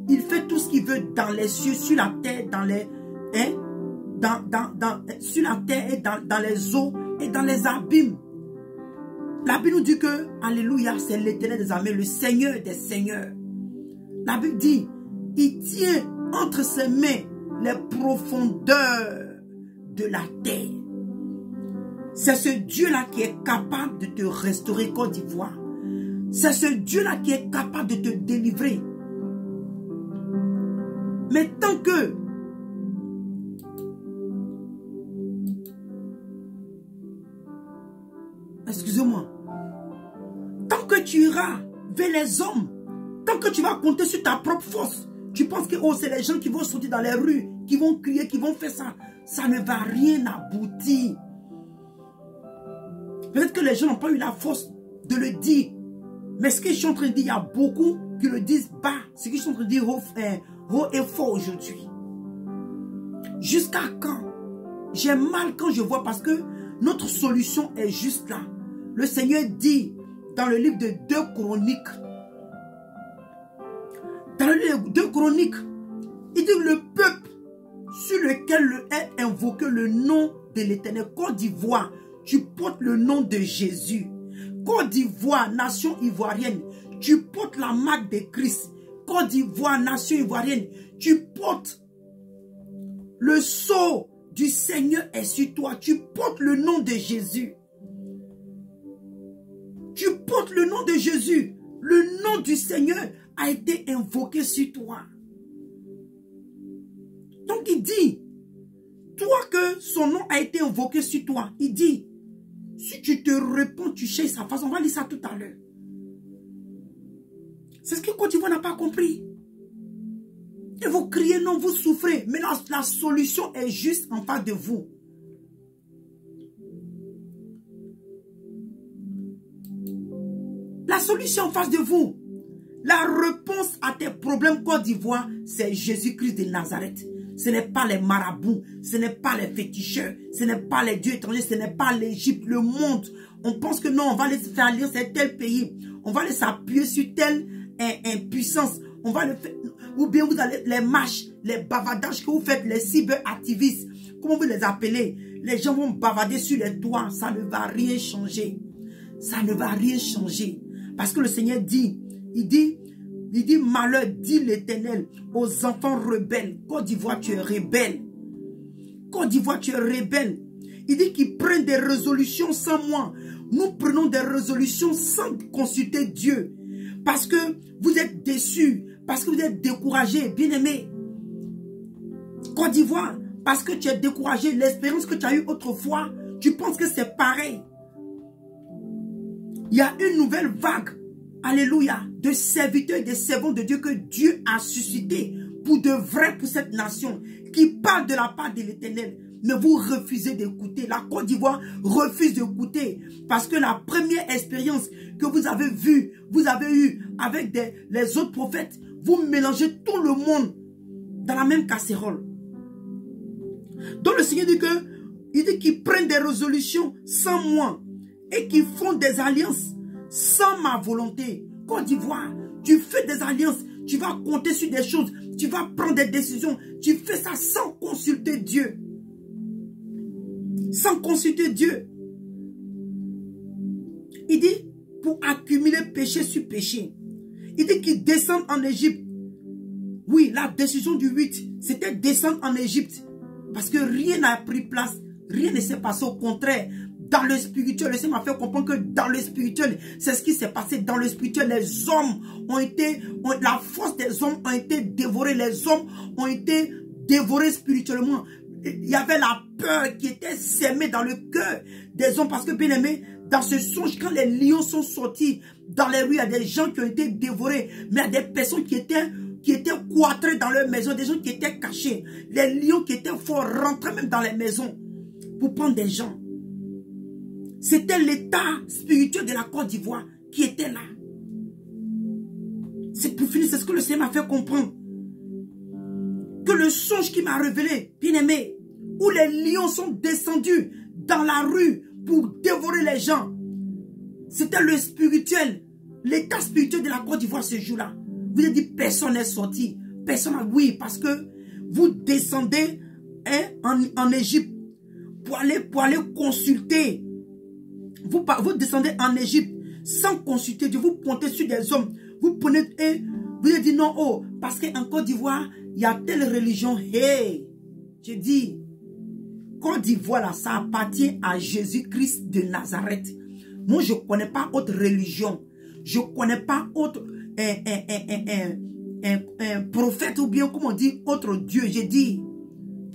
il fait tout ce qu'il veut dans les cieux, sur la terre, dans les, sur la terre et dans les eaux et dans les abîmes. La Bible nous dit que, alléluia, c'est l'Éternel des armées, le Seigneur des seigneurs. La Bible dit, il tient entre ses mains les profondeurs de la terre. C'est ce Dieu-là qui est capable de te restaurer, Côte d'Ivoire. C'est ce Dieu-là qui est capable de te délivrer. Mais tant que excusez-moi, tant que tu iras vers les hommes, tant que tu vas compter sur ta propre force, tu penses que oh, c'est les gens qui vont sortir dans les rues, qui vont crier, qui vont faire ça, ça ne va rien aboutir. Peut-être que les gens n'ont pas eu la force de le dire, mais ce que je suis en train de dire, il y a beaucoup qui le disent bas, ce que je suis en train de dire haut et fort aujourd'hui. Jusqu'à quand? J'ai mal quand je vois parce que notre solution est juste là. Le Seigneur dit dans le livre de 2 Chroniques, dans le livre de 2 Chroniques, il dit le peuple sur lequel est invoqué le nom de l'Éternel, Côte d'Ivoire, tu portes le nom de Jésus. Côte d'Ivoire, nation ivoirienne, tu portes la marque de Christ. Côte d'Ivoire, nation ivoirienne, tu portes le sceau du Seigneur est sur toi. Tu portes le nom de Jésus. Tu portes le nom de Jésus. Le nom du Seigneur a été invoqué sur toi. Donc il dit, toi que son nom a été invoqué sur toi, il dit, si tu te réponds, tu cherches sa face. On va lire ça tout à l'heure. C'est ce que Côte d'Ivoire n'a pas compris. Et vous criez non, vous souffrez. Mais la solution est juste en face de vous. La solution en face de vous. La réponse à tes problèmes Côte d'Ivoire, c'est Jésus-Christ de Nazareth. Ce n'est pas les marabouts, ce n'est pas les féticheurs, ce n'est pas les dieux étrangers, ce n'est pas l'Égypte, le monde. On pense que non, on va les faire alliance à tel pays. On va les appuyer sur telle puissance. On va le faire. Ou bien vous allez les marches, les bavardages que vous faites, les cyberactivistes, comment vous les appelez. Les gens vont bavarder sur les toits, ça ne va rien changer. Ça ne va rien changer. Parce que le Seigneur dit, il dit, Il dit, malheur, dit l'Éternel, aux enfants rebelles. Côte d'Ivoire, tu es rebelle. Côte d'Ivoire, tu es rebelle. Il dit qu'ils prennent des résolutions sans moi. Nous prenons des résolutions sans consulter Dieu. Parce que vous êtes déçus. Parce que vous êtes découragés, bien-aimés. Côte d'Ivoire, parce que tu es découragé, l'expérience que tu as eue autrefois, tu penses que c'est pareil. Il y a une nouvelle vague, alléluia, de serviteurs et de servants de Dieu que Dieu a suscité pour de vrai pour cette nation, qui parle de la part de l'Éternel. Mais vous refusez d'écouter. La Côte d'Ivoire refuse d'écouter. Parce que la première expérience que vous avez vue, vous avez eue avec les autres prophètes, vous mélangez tout le monde dans la même casserole. Donc le Seigneur dit qu'ils prennent des résolutions sans moi et qu'ils font des alliances sans ma volonté. Côte d'Ivoire, tu fais des alliances, tu vas compter sur des choses, tu vas prendre des décisions, tu fais ça sans consulter Dieu. Sans consulter Dieu. Il dit, pour accumuler péché sur péché. Il dit qu'ils descendent en Égypte. Oui, la décision du 8, c'était descendre en Égypte. Parce que rien n'a pris place, rien ne s'est passé. Au contraire, dans le spirituel, le Seigneur m'a fait comprendre que dans le spirituel, c'est ce qui s'est passé. Dans le spirituel, les hommes la force des hommes a été dévorée. Les hommes ont été dévorés spirituellement. Il y avait la peur qui était sémée dans le cœur des hommes. Parce que, bien aimé, dans ce songe, quand les lions sont sortis dans les rues, il y a des gens qui ont été dévorés. Mais il y a des personnes qui étaient cloîtrées dans leur maison, des gens qui étaient cachés. Les lions qui étaient forts rentraient même dans les maisons pour prendre des gens. C'était l'état spirituel de la Côte d'Ivoire qui était là. C'est pour finir, c'est ce que le Seigneur m'a fait comprendre. Que le songe qui m'a révélé, bien aimé, où les lions sont descendus dans la rue pour dévorer les gens. C'était le spirituel, l'état spirituel de la Côte d'Ivoire ce jour-là. Vous avez dit, personne n'est sorti. Personne n'a... Oui, parce que vous descendez en Égypte pour aller consulter. Vous descendez en Égypte sans consulter Dieu. Vous pointez sur des hommes. Vous prenez et vous avez dit non, oh, parce qu'en Côte d'Ivoire, il y a telle religion. Hey, je dis, Côte d'Ivoire, là, ça appartient à Jésus-Christ de Nazareth. Moi, je ne connais pas autre religion. Je ne connais pas autre un prophète ou bien, comme on dit, autre Dieu. J'ai dit,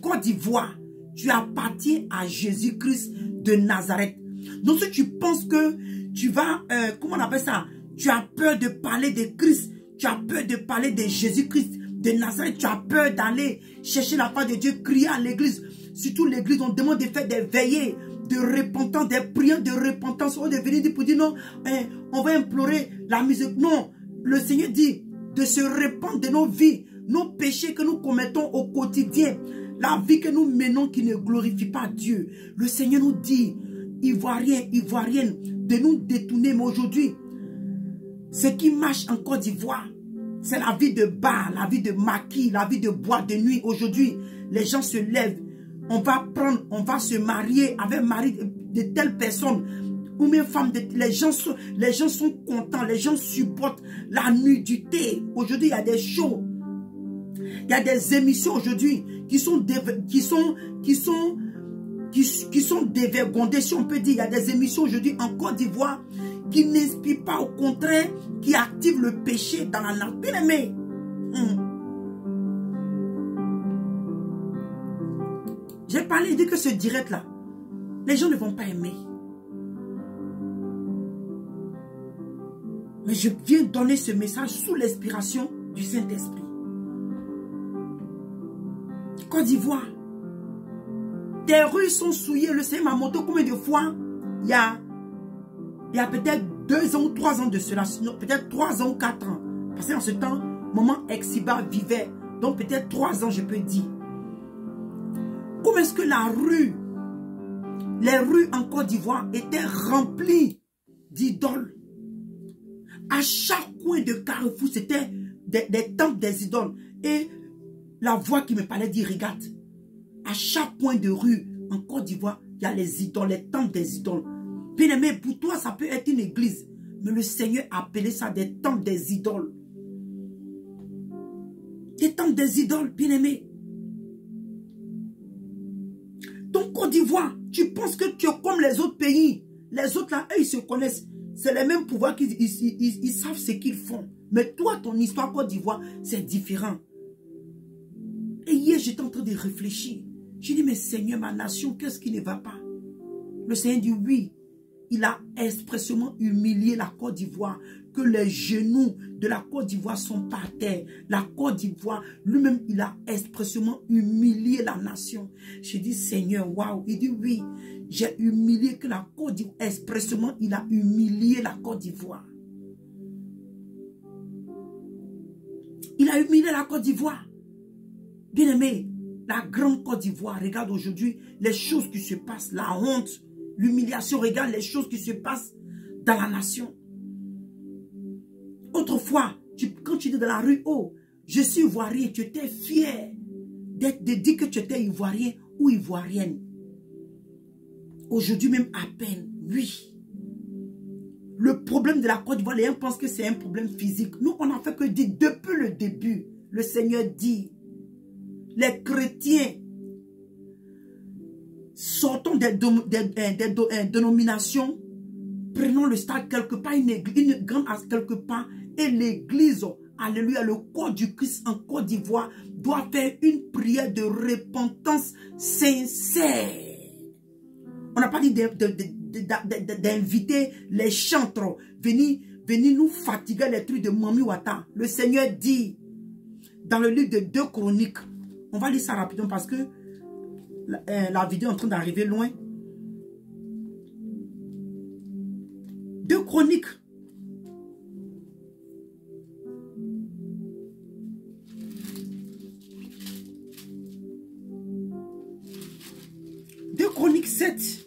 Côte d'Ivoire, tu appartiens à Jésus-Christ de Nazareth. Donc, si tu penses que tu vas, comment on appelle ça? Tu as peur de parler de Christ. Tu as peur de parler de Jésus-Christ de Nazareth. Tu as peur d'aller chercher la part de Dieu, crier à l'église. Surtout l'église, on demande de faire des veillées de repentance, des prières de repentance. On est venu pour dire non, on va implorer la musique. Non, le Seigneur dit de se répandre de nos vies, nos péchés que nous commettons au quotidien. La vie que nous menons qui ne glorifie pas Dieu. Le Seigneur nous dit, Ivoiriens, Ivoiriennes, de nous détourner. Mais aujourd'hui, ce qui marche en Côte d'Ivoire, c'est la vie de bar, la vie de maquis, la vie de boîte de nuit. Aujourd'hui, les gens se lèvent. On va se marier avec mari de telle personne. Ou même femme, les gens sont contents, les gens supportent la nudité. Aujourd'hui, il y a des shows. Il y a des émissions aujourd'hui qui sont dévergondées, si on peut dire. Il y a des émissions aujourd'hui en Côte d'Ivoire qui n'inspirent pas, au contraire, qui activent le péché dans la nature. Bien aimé. J'ai parlé, dit que ce direct-là, les gens ne vont pas aimer. Mais je viens donner ce message sous l'inspiration du Saint-Esprit. Côte d'Ivoire, tes rues sont souillées. Le Seigneur m'a montré combien de fois il y a peut-être 2 ans ou 3 ans de cela, peut-être 3 ans ou 4 ans. Parce qu'en ce temps, maman Exiba vivait. Donc peut-être 3 ans, je peux dire. Comment est-ce que les rues en Côte d'Ivoire étaient remplies d'idoles? À chaque coin de carrefour, c'était des temples des idoles. Et la voix qui me parlait dit, regarde, à chaque coin de rue en Côte d'Ivoire, il y a les idoles, les temples des idoles. Bien aimé, pour toi, ça peut être une église. Mais le Seigneur a appelé ça des temples des idoles. sont des idoles, bien-aimés. Ton Côte d'Ivoire, tu penses que tu es comme les autres pays. Les autres là, eux, ils se connaissent. C'est les mêmes pouvoirs qu'ils ils savent ce qu'ils font. Mais toi, ton histoire Côte d'Ivoire, c'est différent. Et hier, j'étais en train de réfléchir. J'ai dit, mais Seigneur, ma nation, qu'est-ce qui ne va pas? Le Seigneur dit oui. Il a expressément humilié la Côte d'Ivoire, que les genoux de la Côte d'Ivoire sont par terre. La Côte d'Ivoire, lui-même, il a expressément humilié la nation. J'ai dit, Seigneur, waouh. Il dit, oui, j'ai humilié que la Côte d'Ivoire, expressément, il a humilié la Côte d'Ivoire. Il a humilié la Côte d'Ivoire. Bien-aimé, la grande Côte d'Ivoire, regarde aujourd'hui les choses qui se passent, la honte, l'humiliation, regarde les choses qui se passent dans la nation. Autrefois, quand tu étais dans la rue, oh, je suis ivoirien, tu étais fier de dire que tu étais ivoirien ou ivoirienne. Aujourd'hui même à peine, oui. Le problème de la Côte d'Ivoire, les gens pensent que c'est un problème physique. Nous, on n'a fait que dire, depuis le début, le Seigneur dit, les chrétiens, sortons des dénominations, prenons le stade quelque part, une grande quelque part, et l'église, alléluia, le corps du Christ en Côte d'Ivoire doit faire une prière de repentance sincère. On n'a pas dit d'inviter les chantres, venir nous fatiguer les trucs de Mami Wata. Le Seigneur dit, dans le livre de 2 Chroniques, on va lire ça rapidement parce que la vidéo est en train d'arriver loin. 2 Chroniques. Chroniques 7.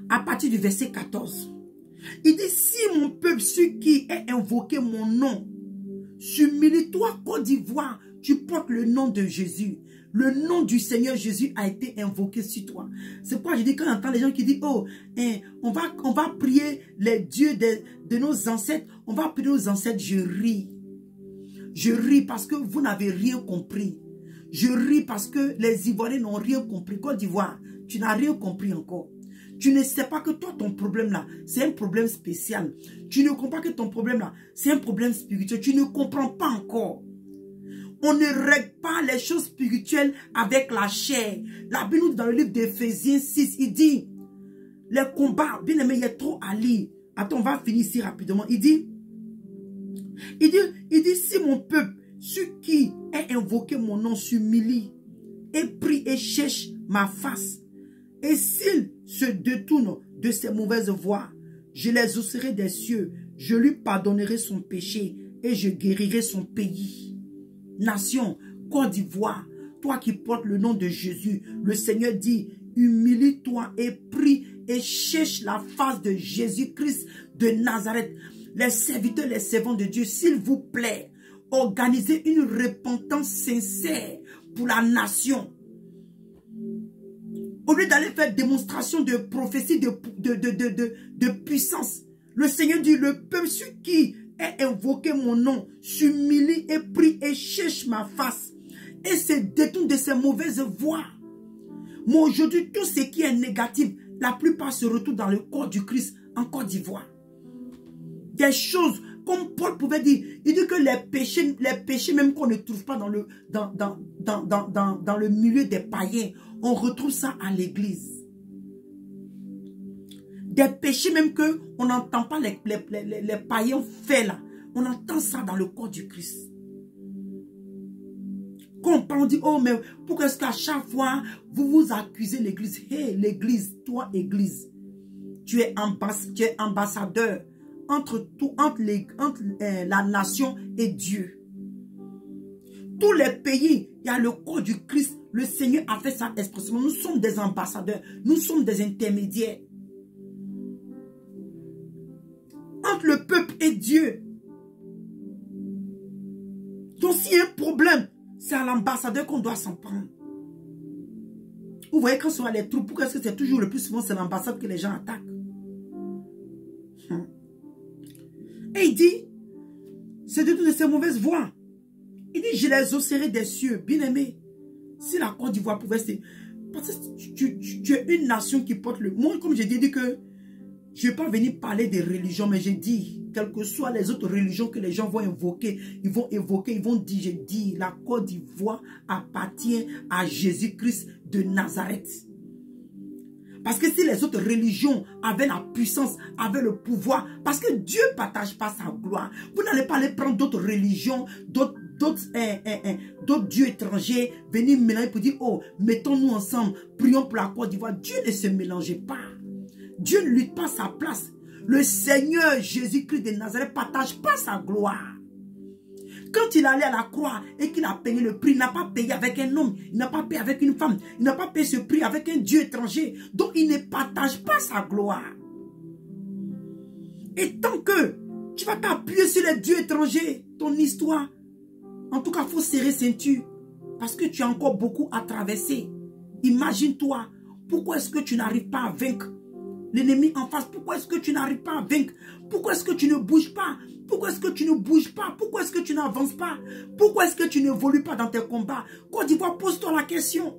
À partir du verset 14. Il dit, si mon peuple, celui qui est invoqué mon nom, s'humilie-toi, Côte d'Ivoire, tu portes le nom de Jésus. Le nom du Seigneur Jésus a été invoqué sur toi. C'est pourquoi je dis, quand j'entends les gens qui disent, oh, on va prier les dieux de nos ancêtres, on va prier nos ancêtres, je ris. Je ris parce que vous n'avez rien compris. Je ris parce que les Ivoiriens n'ont rien compris. Côte d'Ivoire, tu n'as rien compris encore. Tu ne sais pas que toi, ton problème là, c'est un problème spécial. Tu ne comprends pas que ton problème là, c'est un problème spirituel. Tu ne comprends pas encore. On ne règle pas les choses spirituelles avec la chair. La Bible nous dit dans le livre d'Éphésiens 6, il dit, les combats, bien aimé, il y a trop à lire. Attends, on va finir ici rapidement. Il dit, si mon peuple, ceux qui est invoqué mon nom, s'humilie et prie et cherche ma face, et s'il se détourne de ses mauvaises voies, je les hausserai des cieux, je lui pardonnerai son péché et je guérirai son pays. Nation, Côte d'Ivoire, toi qui portes le nom de Jésus, le Seigneur dit, humilie-toi et prie et cherche la face de Jésus-Christ de Nazareth. Les serviteurs, les servants de Dieu, s'il vous plaît, organisez une repentance sincère pour la nation. Au lieu d'aller faire démonstration de prophétie, de puissance, le Seigneur dit, le peuple qui est invoqué mon nom, s'humilie et prie et cherche ma face et se détourne de ses mauvaises voies. Moi aujourd'hui, tout ce qui est négatif, la plupart se retrouvent dans le corps du Christ en Côte d'Ivoire. Des choses, comme Paul pouvait dire, il dit que les péchés même qu'on ne trouve pas dans le milieu des païens, on retrouve ça à l'église. Des péchés même que on n'entend pas les païens faire là. On entend ça dans le corps du Christ. Quand on parle, on dit, oh mais pourquoi est-ce qu'à chaque fois vous vous accusez l'église? Hé, l'église, toi église, tu es ambassadeur entre la nation et Dieu. Tous les pays, il y a le corps du Christ. Le Seigneur a fait ça expressément. Nous sommes des ambassadeurs. Nous sommes des intermédiaires. Entre le peuple et Dieu. Donc s'il y a un problème, c'est à l'ambassadeur qu'on doit s'en prendre. Vous voyez quand ce sont les troupes, pourquoi est-ce que c'est toujours le plus souvent c'est l'ambassade que les gens attaquent? Et il dit, se détourne de ses mauvaises voies. Il dit, je les osserai des cieux. Bien-aimé, si la Côte d'Ivoire pouvait se... Parce que tu es une nation qui porte le... Moi, comme je dis que je ne vais pas venir parler des religions, mais j'ai dit, quelles que soient les autres religions que les gens vont invoquer, ils vont dire, j'ai dit, la Côte d'Ivoire appartient à Jésus-Christ de Nazareth. Parce que si les autres religions avaient la puissance, avaient le pouvoir, parce que Dieu ne partage pas sa gloire, vous n'allez pas aller prendre d'autres religions, d'autres dieux étrangers, venir mélanger pour dire, oh, mettons-nous ensemble, prions pour la Côte d'Ivoire. Dieu ne se mélangeait pas. Dieu ne lutte pas sa place. Le Seigneur Jésus-Christ de Nazareth ne partage pas sa gloire. Quand il allait à la croix et qu'il a payé le prix, il n'a pas payé avec un homme, il n'a pas payé avec une femme, il n'a pas payé ce prix avec un Dieu étranger. Donc il ne partage pas sa gloire. Et tant que tu vas t'appuyer sur les dieux étrangers, ton histoire, en tout cas, il faut serrer ceinture. Parce que tu as encore beaucoup à traverser. Imagine-toi, pourquoi est-ce que tu n'arrives pas à vaincre l'ennemi en face? Pourquoi est-ce que tu n'arrives pas à vaincre? Pourquoi est-ce que tu ne bouges pas? Pourquoi est-ce que tu ne bouges pas? Pourquoi est-ce que tu n'avances pas? Pourquoi est-ce que tu n'évolues pas dans tes combats? Côte d'Ivoire, pose-toi la question.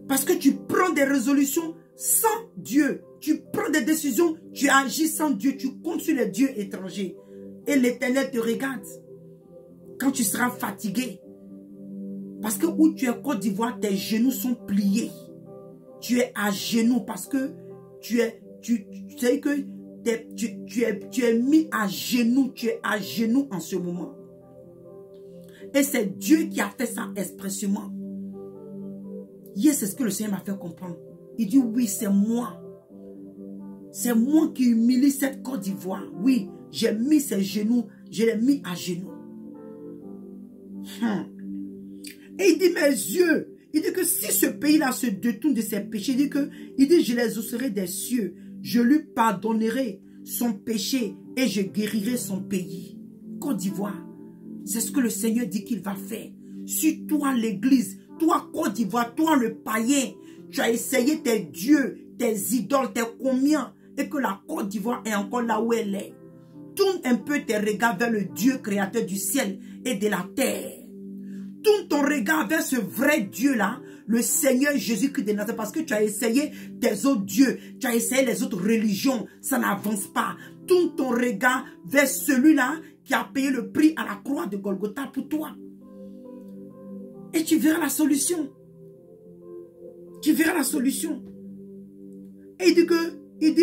Parce que tu prends des résolutions sans Dieu. Tu prends des décisions, tu agis sans Dieu. Tu comptes sur les dieux étrangers. Et l'Éternel te regarde. Quand tu seras fatigué. Parce que où tu es Côte d'Ivoire, tes genoux sont pliés. Tu es à genoux parce que tu sais que tu es mis à genoux. Tu es à genoux en ce moment. Et c'est Dieu qui a fait ça expressément. Hier, c'est ce que le Seigneur m'a fait comprendre. Il dit, oui, c'est moi. C'est moi qui humilie cette Côte d'Ivoire. Oui, j'ai mis ses genoux. Je l'ai mis à genoux. Et il dit, mes yeux. Il dit que si ce pays-là se détourne de ses péchés, il dit, je les osserai des cieux. Je lui pardonnerai son péché et je guérirai son pays. Côte d'Ivoire, c'est ce que le Seigneur dit qu'il va faire. Si toi, l'église, toi, Côte d'Ivoire, toi, le païen, tu as essayé tes dieux, tes idoles, tes combien, et que la Côte d'Ivoire est encore là où elle est. Tourne un peu tes regards vers le Dieu créateur du ciel et de la terre. Tourne ton regard vers ce vrai Dieu-là, le Seigneur Jésus-Christ de Nazareth, parce que tu as essayé tes autres dieux, tu as essayé les autres religions, ça n'avance pas. Tourne ton regard vers celui-là qui a payé le prix à la croix de Golgotha pour toi. Et tu verras la solution. Tu verras la solution. Et il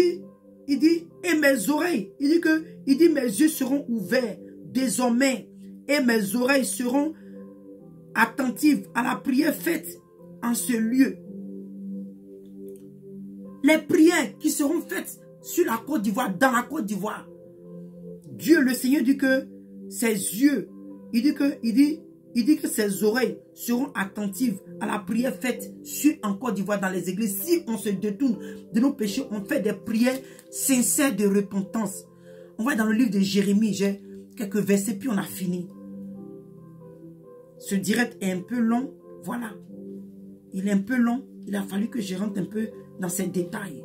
dit, et mes oreilles, il dit, mes yeux seront ouverts désormais, et mes oreilles seront attentives à la prière faite en ce lieu. Les prières qui seront faites sur la Côte d'Ivoire, dans la Côte d'Ivoire. Dieu, le Seigneur dit que ses yeux, il dit que ses oreilles seront attentives à la prière faite sur en Côte d'Ivoire dans les églises. Si on se détourne de nos péchés, on fait des prières sincères de repentance. On va dans le livre de Jérémie, j'ai quelques versets, puis on a fini. Ce direct est un peu long, voilà. Il est un peu long, il a fallu que je rentre un peu dans ces détails.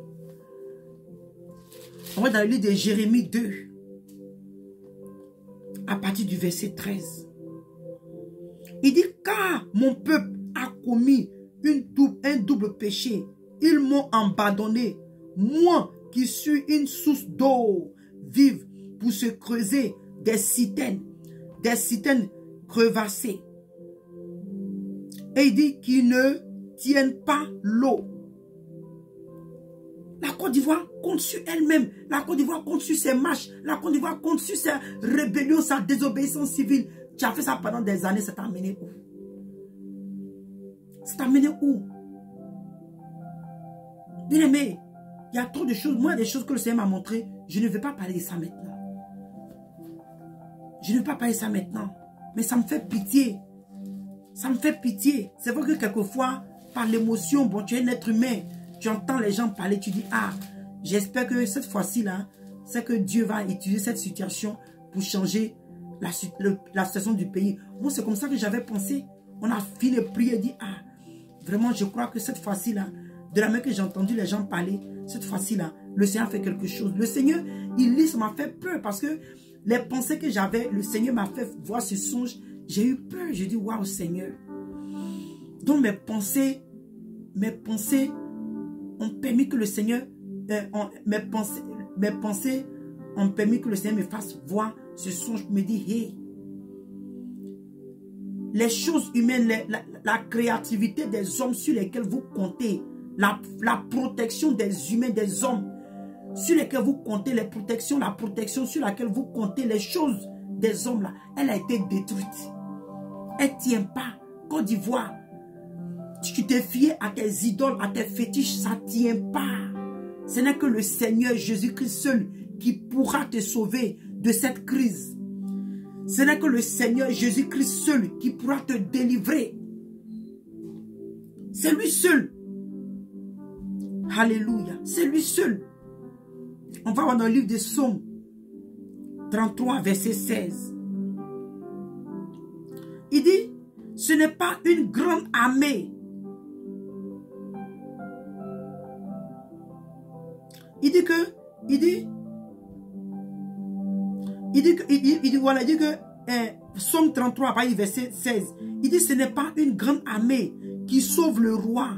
On va dans le livre de Jérémie 2, à partir du verset 13. Il dit, car mon peuple a commis un double péché. Ils m'ont abandonné, moi qui suis une source d'eau vive pour se creuser des citernes crevassées. Et il dit qu'ils ne tiennent pas l'eau. La Côte d'Ivoire compte sur elle-même. La Côte d'Ivoire compte sur ses marches. La Côte d'Ivoire compte sur sa rébellion, sa désobéissance civile. Tu as fait ça pendant des années, ça t'a amené où? Ça t'a amené où? Bien aimé, il y a trop de choses. Moi, des choses que le Seigneur m'a montrées, je ne vais pas parler de ça maintenant. Je ne vais pas parler de ça maintenant. Mais ça me fait pitié. Ça me fait pitié. C'est vrai que quelquefois, par l'émotion, bon, tu es un être humain. Tu entends les gens parler, tu dis, ah, j'espère que cette fois-ci, là, c'est que Dieu va utiliser cette situation pour changer la situation du pays. Moi, c'est comme ça que j'avais pensé. On a fini de prier et dit, ah, vraiment, je crois que cette fois-ci, là, de la main que j'ai entendu les gens parler, cette fois-ci, là, le Seigneur fait quelque chose. Le Seigneur, ça m'a fait peur parce que les pensées que j'avais, le Seigneur m'a fait voir ce songe. J'ai eu peur. J'ai dit, waouh Seigneur. Donc mes pensées ont permis que le Seigneur, mes pensées ont permis que le Seigneur me fasse voir ce songe. Me dit, hey, les choses humaines, la créativité des hommes sur lesquels vous comptez, la protection des humains, des hommes, sur lesquels vous comptez, la protection sur laquelle vous comptez, les choses des hommes là, elle a été détruite. Elle ne tient pas. Côte d'Ivoire, tu t'es fié à tes idoles, à tes fétiches, ça ne tient pas. Ce n'est que le Seigneur Jésus-Christ seul qui pourra te sauver de cette crise. Ce n'est que le Seigneur Jésus-Christ seul qui pourra te délivrer. C'est lui seul. Alléluia. C'est lui seul. On va voir dans le livre de Psaume 33, verset 16. Il dit, ce n'est pas une grande armée. Il dit que Psaume 33, verset 16, il dit, ce n'est pas une grande armée qui sauve le roi.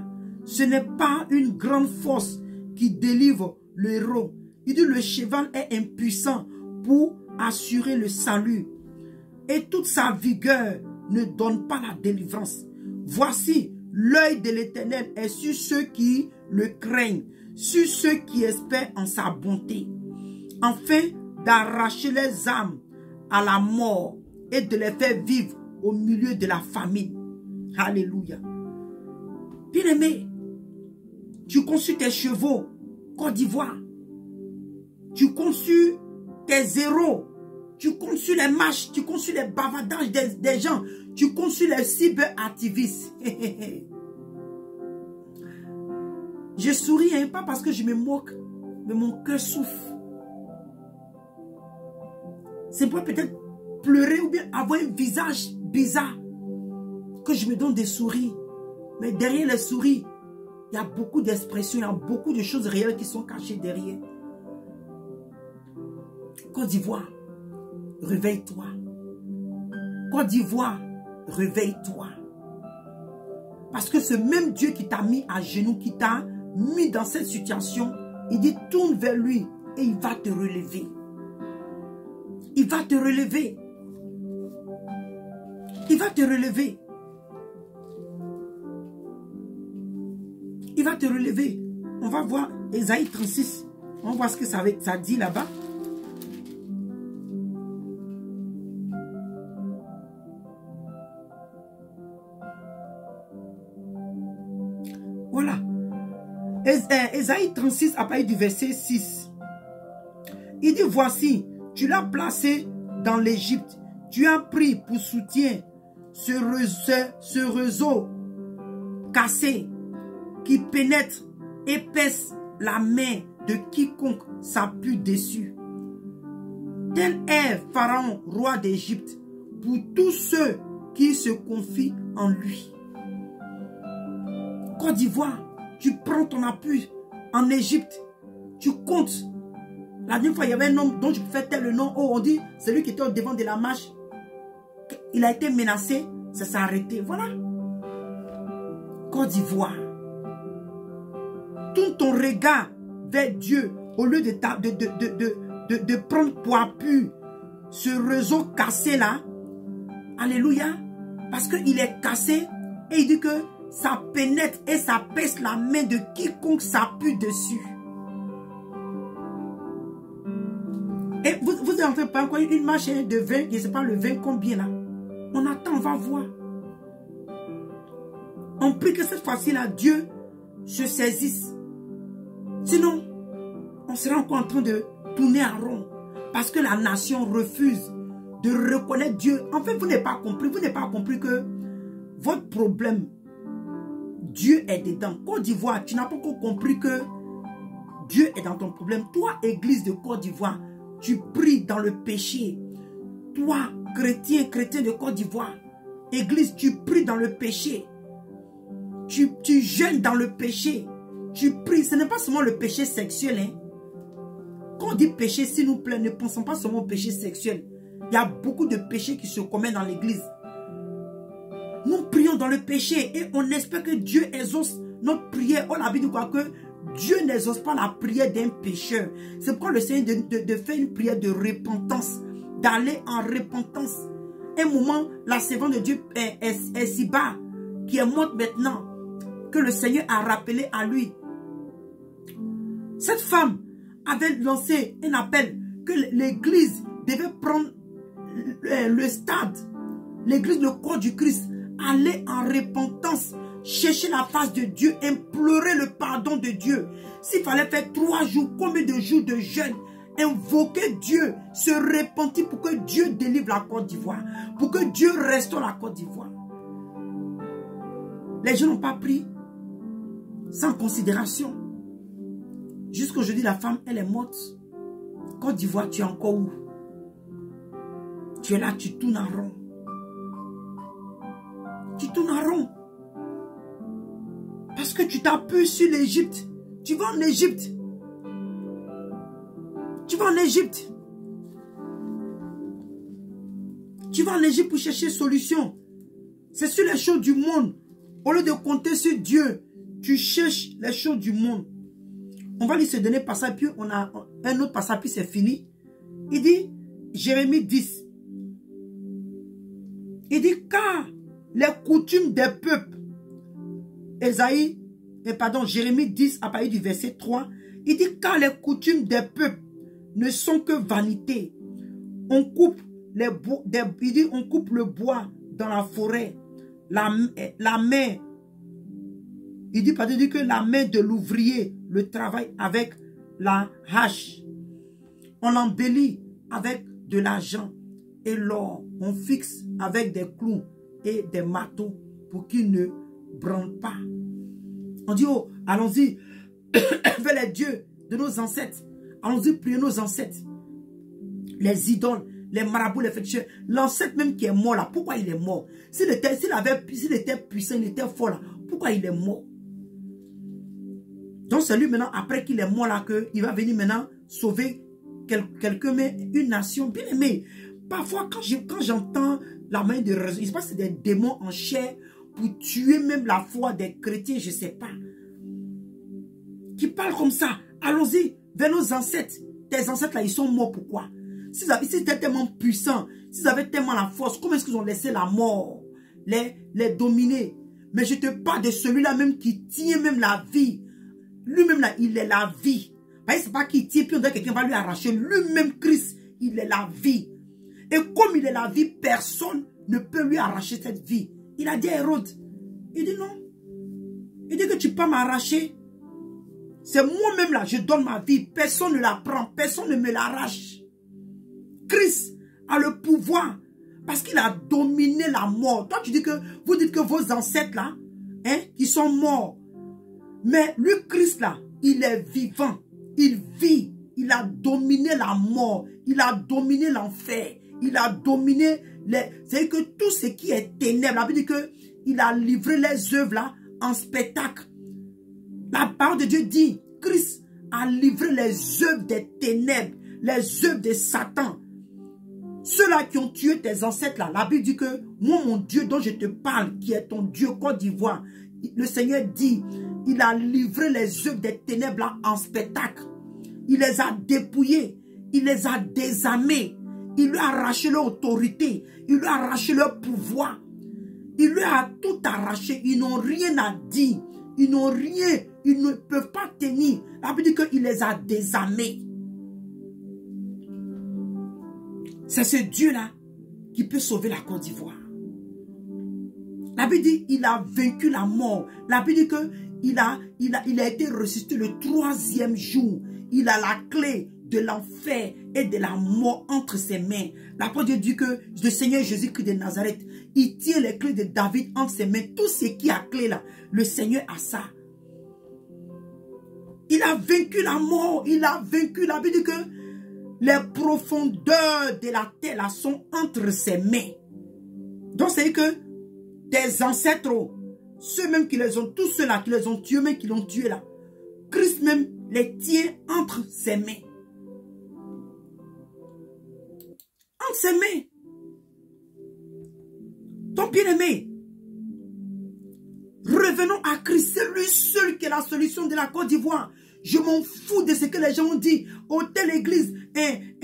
Ce n'est pas une grande force qui délivre le héros. Il dit, le cheval est impuissant pour assurer le salut. Et toute sa vigueur ne donne pas la délivrance. Voici, l'œil de l'Éternel est sur ceux qui le craignent, sur ceux qui espèrent en sa bonté, afin d'arracher les âmes à la mort et de les faire vivre au milieu de la famine. Alléluia. Bien-aimé, tu conçus tes chevaux, Côte d'Ivoire. Tu conçus tes héros. Tu conçus les marches, tu conçus les bavardages des gens. Tu conçus les cyberactivistes. Je souris, hein, pas parce que je me moque, mais mon cœur souffre. C'est pour peut-être pleurer ou bien avoir un visage bizarre que je me donne des souris. Mais derrière les souris, il y a beaucoup d'expressions, il y a beaucoup de choses réelles qui sont cachées derrière. Côte d'Ivoire, réveille-toi. Côte d'Ivoire, réveille-toi. Parce que ce même Dieu qui t'a mis à genoux, qui t'a mis dans cette situation, il dit tourne vers lui et il va te relever. Il va te relever. Il va te relever. Il va te relever. On va voir Ésaïe 36. On va voir ce que ça dit là-bas. Voilà. Ésaïe 36 à partir du verset 6. Il dit, voici, tu l'as placé dans l'Égypte. Tu as pris pour soutien ce réseau cassé qui pénètre, épaisse la main de quiconque s'appuie dessus. Tel est Pharaon, roi d'Égypte, pour tous ceux qui se confient en lui. Côte d'Ivoire, tu prends ton appui en Égypte, tu comptes. La dernière fois, il y avait un homme dont je fais tel le nom. Oh, on dit, c'est lui qui était au devant de la marche. Il a été menacé, ça s'est arrêté. Voilà. Côte d'Ivoire. Tourne ton regard vers Dieu au lieu de prendre pour appui ce réseau cassé là. Alléluia. Parce qu'il est cassé et il dit que ça pénètre et ça pèse la main de quiconque s'appuie dessus. Et vous êtes en train de prendre quoi? Une marche de vin, je ne sais pas le vin combien là. On attend, on va voir. On prie que cette fois-ci là, Dieu se saisisse. Sinon, on sera encore en train de tourner en rond. Parce que la nation refuse de reconnaître Dieu. En fait, vous n'avez pas compris. Vous n'avez pas compris que votre problème, Dieu est dedans. Côte d'Ivoire, tu n'as pas encore compris que Dieu est dans ton problème. Toi, église de Côte d'Ivoire, tu pries dans le péché. Toi, chrétien de Côte d'Ivoire, église, tu pries dans le péché. Tu jeûnes dans le péché. Tu pries. Ce n'est pas seulement le péché sexuel. Hein. Quand on dit péché, s'il nous plaît, ne pensons pas seulement au péché sexuel. Il y a beaucoup de péchés qui se commettent dans l'église. Nous prions dans le péché et on espère que Dieu exauce notre prière. On a dit quoi que Dieu n'exauce pas la prière d'un pécheur. C'est pourquoi le Seigneur de faire une prière de repentance, d'aller en repentance. Un moment, la servante de Dieu est si bas, qui est morte maintenant, que le Seigneur a rappelé à lui. Cette femme avait lancé un appel que l'église devait prendre le stade, l'église, le corps du Christ, aller en repentance, chercher la face de Dieu, implorer le pardon de Dieu. S'il fallait faire 3 jours, combien de jours de jeûne, invoquer Dieu, se repentir pour que Dieu délivre la Côte d'Ivoire, pour que Dieu restaure la Côte d'Ivoire. Les gens n'ont pas pris sans considération. Jusqu'aujourd'hui, la femme, elle est morte. Côte d'Ivoire, tu es encore où? Tu es là, tu tournes en rond. Tu tournes en rond. Parce que tu t'appuies sur l'Égypte. Tu vas en Égypte. Tu vas en Égypte. Tu vas en Égypte pour chercher solution. C'est sur les choses du monde. Au lieu de compter sur Dieu, tu cherches les choses du monde. On va lire ce dernier passage, puis on a un autre passage, puis c'est fini. Il dit, Jérémie 10. Il dit, car les coutumes des peuples, Jérémie 10, à partir du verset 3, il dit, car les coutumes des peuples ne sont que vanité. On coupe on coupe le bois dans la forêt. La main, il dit que la main de l'ouvrier le travaille avec la hache. On l'embellit avec de l'argent et l'or. On fixe avec des clous et des marteaux pour qu'il ne branle pas. On dit, oh, allons-y vers les dieux de nos ancêtres. Allons-y prier nos ancêtres. Les idoles, les marabouts, les féticheurs. L'ancêtre même qui est mort là, pourquoi il est mort? S'il était puissant, il était fort là, pourquoi il est mort? Donc c'est lui maintenant, après qu'il est mort là, qu'il va venir maintenant sauver quelqu'un, mais une nation. Bien aimé, parfois quand j'entends la main de raison, il se passe que c'est des démons en chair pour tuer même la foi des chrétiens, je ne sais pas. Qui parlent comme ça. Allons-y vers nos ancêtres. Tes ancêtres là, ils sont morts pourquoi? S'ils étaient tellement puissants, s'ils avaient tellement la force, comment est-ce qu'ils ont laissé la mort les dominer? Mais je te parle de celui-là même qui tient même la vie. Lui-même là, il est la vie. C'est pas qu'il tient, puis on dirait que quelqu'un va lui arracher. Lui-même, Christ, il est la vie. Et comme il est la vie, personne ne peut lui arracher cette vie. Il a dit à Hérode, il dit non. Il dit que tu peux m'arracher. C'est moi-même là, je donne ma vie. Personne ne la prend, personne ne me l'arrache. Christ a le pouvoir parce qu'il a dominé la mort. Toi, vous dites que vos ancêtres là, qui sont morts. Mais lui, Christ là, il est vivant. Il vit. Il a dominé la mort. Il a dominé l'enfer. Il a dominé c'est-à-dire que tout ce qui est ténèbres. La Bible dit qu'il a livré les œuvres là en spectacle. La parole de Dieu dit, Christ a livré les œuvres des ténèbres, les œuvres de Satan. Ceux-là qui ont tué tes ancêtres là, la Bible dit que moi, mon Dieu dont je te parle, qui est ton Dieu Côte d'Ivoire, le Seigneur dit, il a livré les œuvres des ténèbres là en spectacle. Il les a dépouillés, il les a désarmés, il lui a arraché leur autorité, il lui a arraché leur pouvoir. Il lui a tout arraché, ils n'ont rien à dire, ils n'ont rien, ils ne peuvent pas tenir. La Bible dit qu'il les a désarmés. C'est ce Dieu-là qui peut sauver la Côte d'Ivoire. La Bible dit qu'il a vaincu la mort. La Bible dit qu'il a été ressuscité le 3e jour. Il a la clé de l'enfer et de la mort entre ses mains. La parole de Dieu dit que le Seigneur Jésus-Christ de Nazareth, il tient les clés de David entre ses mains. Tout ce qui a clé là, le Seigneur a ça. Il a vaincu la mort. Il a vaincu. La Bible dit que les profondeurs de la terre là sont entre ses mains. Donc c'est que tes ancêtres, ceux même qui les ont, tous ceux-là qui les ont tués, même qui l'ont tué là, Christ même les tient entre ses mains. entre ses mains. Ton bien-aimé, revenons à Christ. C'est lui seul qui est la solution de la Côte d'Ivoire. Je m'en fous de ce que les gens ont dit. Oh, telle église, telle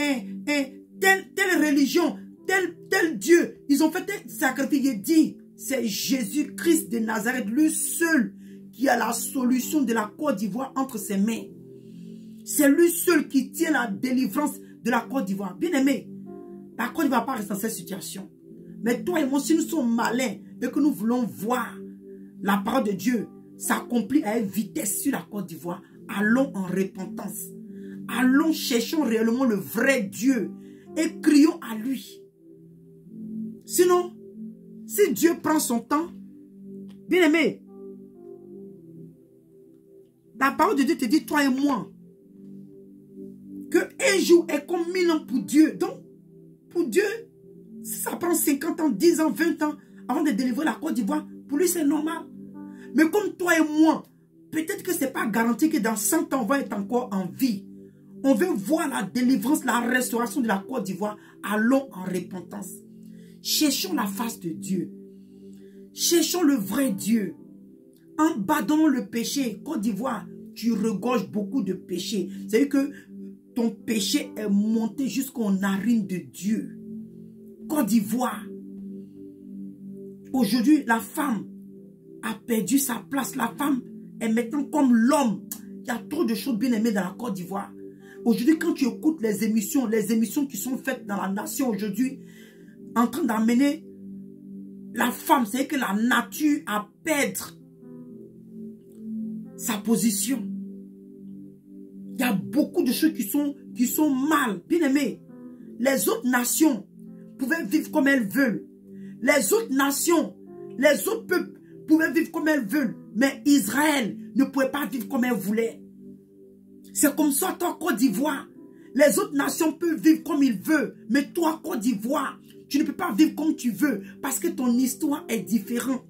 religion, tel Dieu. Ils ont fait un sacrifice. Il dit, c'est Jésus-Christ de Nazareth, lui seul qui a la solution de la Côte d'Ivoire entre ses mains. C'est lui seul qui tient la délivrance de la Côte d'Ivoire. Bien aimé, la Côte d'Ivoire pas rester dans cette situation. Mais toi et moi, si nous sommes malins et que nous voulons voir la parole de Dieu s'accomplir à une vitesse sur la Côte d'Ivoire, allons en repentance. Allons, cherchons réellement le vrai Dieu et crions à lui. Sinon, si Dieu prend son temps, bien aimé, la parole de Dieu te dit, toi et moi, que un jour est comme 1000 ans pour Dieu. Donc, pour Dieu, si ça prend 50 ans, 10 ans, 20 ans avant de délivrer la Côte d'Ivoire, pour lui c'est normal. Mais comme toi et moi, peut-être que ce n'est pas garanti que dans 100 ans, on va être encore en vie. On veut voir la délivrance, la restauration de la Côte d'Ivoire. Allons en repentance. Cherchons la face de Dieu. Cherchons le vrai Dieu. Abandonnons le péché. Côte d'Ivoire, tu regorges beaucoup de péchés. C'est-à-dire que ton péché est monté jusqu'aux narines de Dieu. Côte d'Ivoire. Aujourd'hui, la femme a perdu sa place. La femme est maintenant comme l'homme. Il y a trop de choses bien aimées dans la Côte d'Ivoire. Aujourd'hui, quand tu écoutes les émissions qui sont faites dans la nation aujourd'hui, en train d'amener la femme, c'est que la nature a perdre sa position. Il y a beaucoup de choses qui sont mal. Bien aimé, les autres nations pouvaient vivre comme elles veulent. Les autres nations, les autres peuples pouvaient vivre comme elles veulent. Mais Israël ne pouvait pas vivre comme elle voulait. C'est comme ça, toi, Côte d'Ivoire. Les autres nations peuvent vivre comme ils veulent. Mais toi, Côte d'Ivoire, tu ne peux pas vivre comme tu veux. Parce que ton histoire est différente.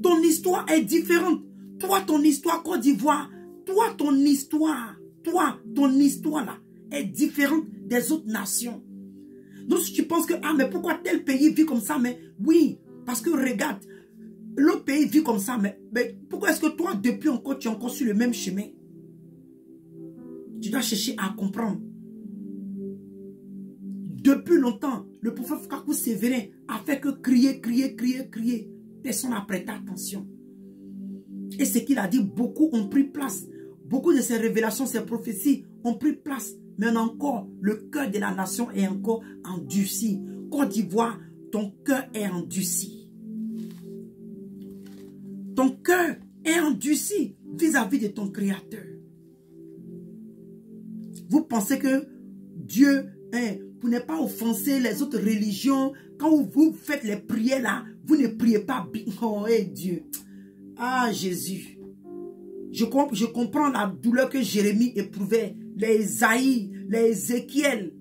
Ton histoire est différente. Toi, ton histoire, Côte d'Ivoire, toi, ton histoire là, est différente des autres nations. Donc, si tu penses que, ah, mais pourquoi tel pays vit comme ça? Mais oui, parce que regarde, l'autre pays vit comme ça, mais pourquoi est-ce que toi, depuis encore, tu es encore sur le même chemin? Tu dois chercher à comprendre. Depuis longtemps, le prophète Kakou Sévérin a fait que crier. Personne n'a prêté attention. Et ce qu'il a dit, beaucoup ont pris place. Beaucoup de ces révélations, ces prophéties ont pris place. Mais encore, le cœur de la nation est encore endurci. Côte d'Ivoire, ton cœur est endurci. Ton cœur est endurci vis-à-vis de ton Créateur. Vous pensez que Dieu, pour ne pas offenser les autres religions, quand vous faites les prières là, vous ne priez pas bien. Oh, Dieu. Ah, Jésus. Je comprends la douleur que Jérémie éprouvait, les Isaïe, les Ézéchiel.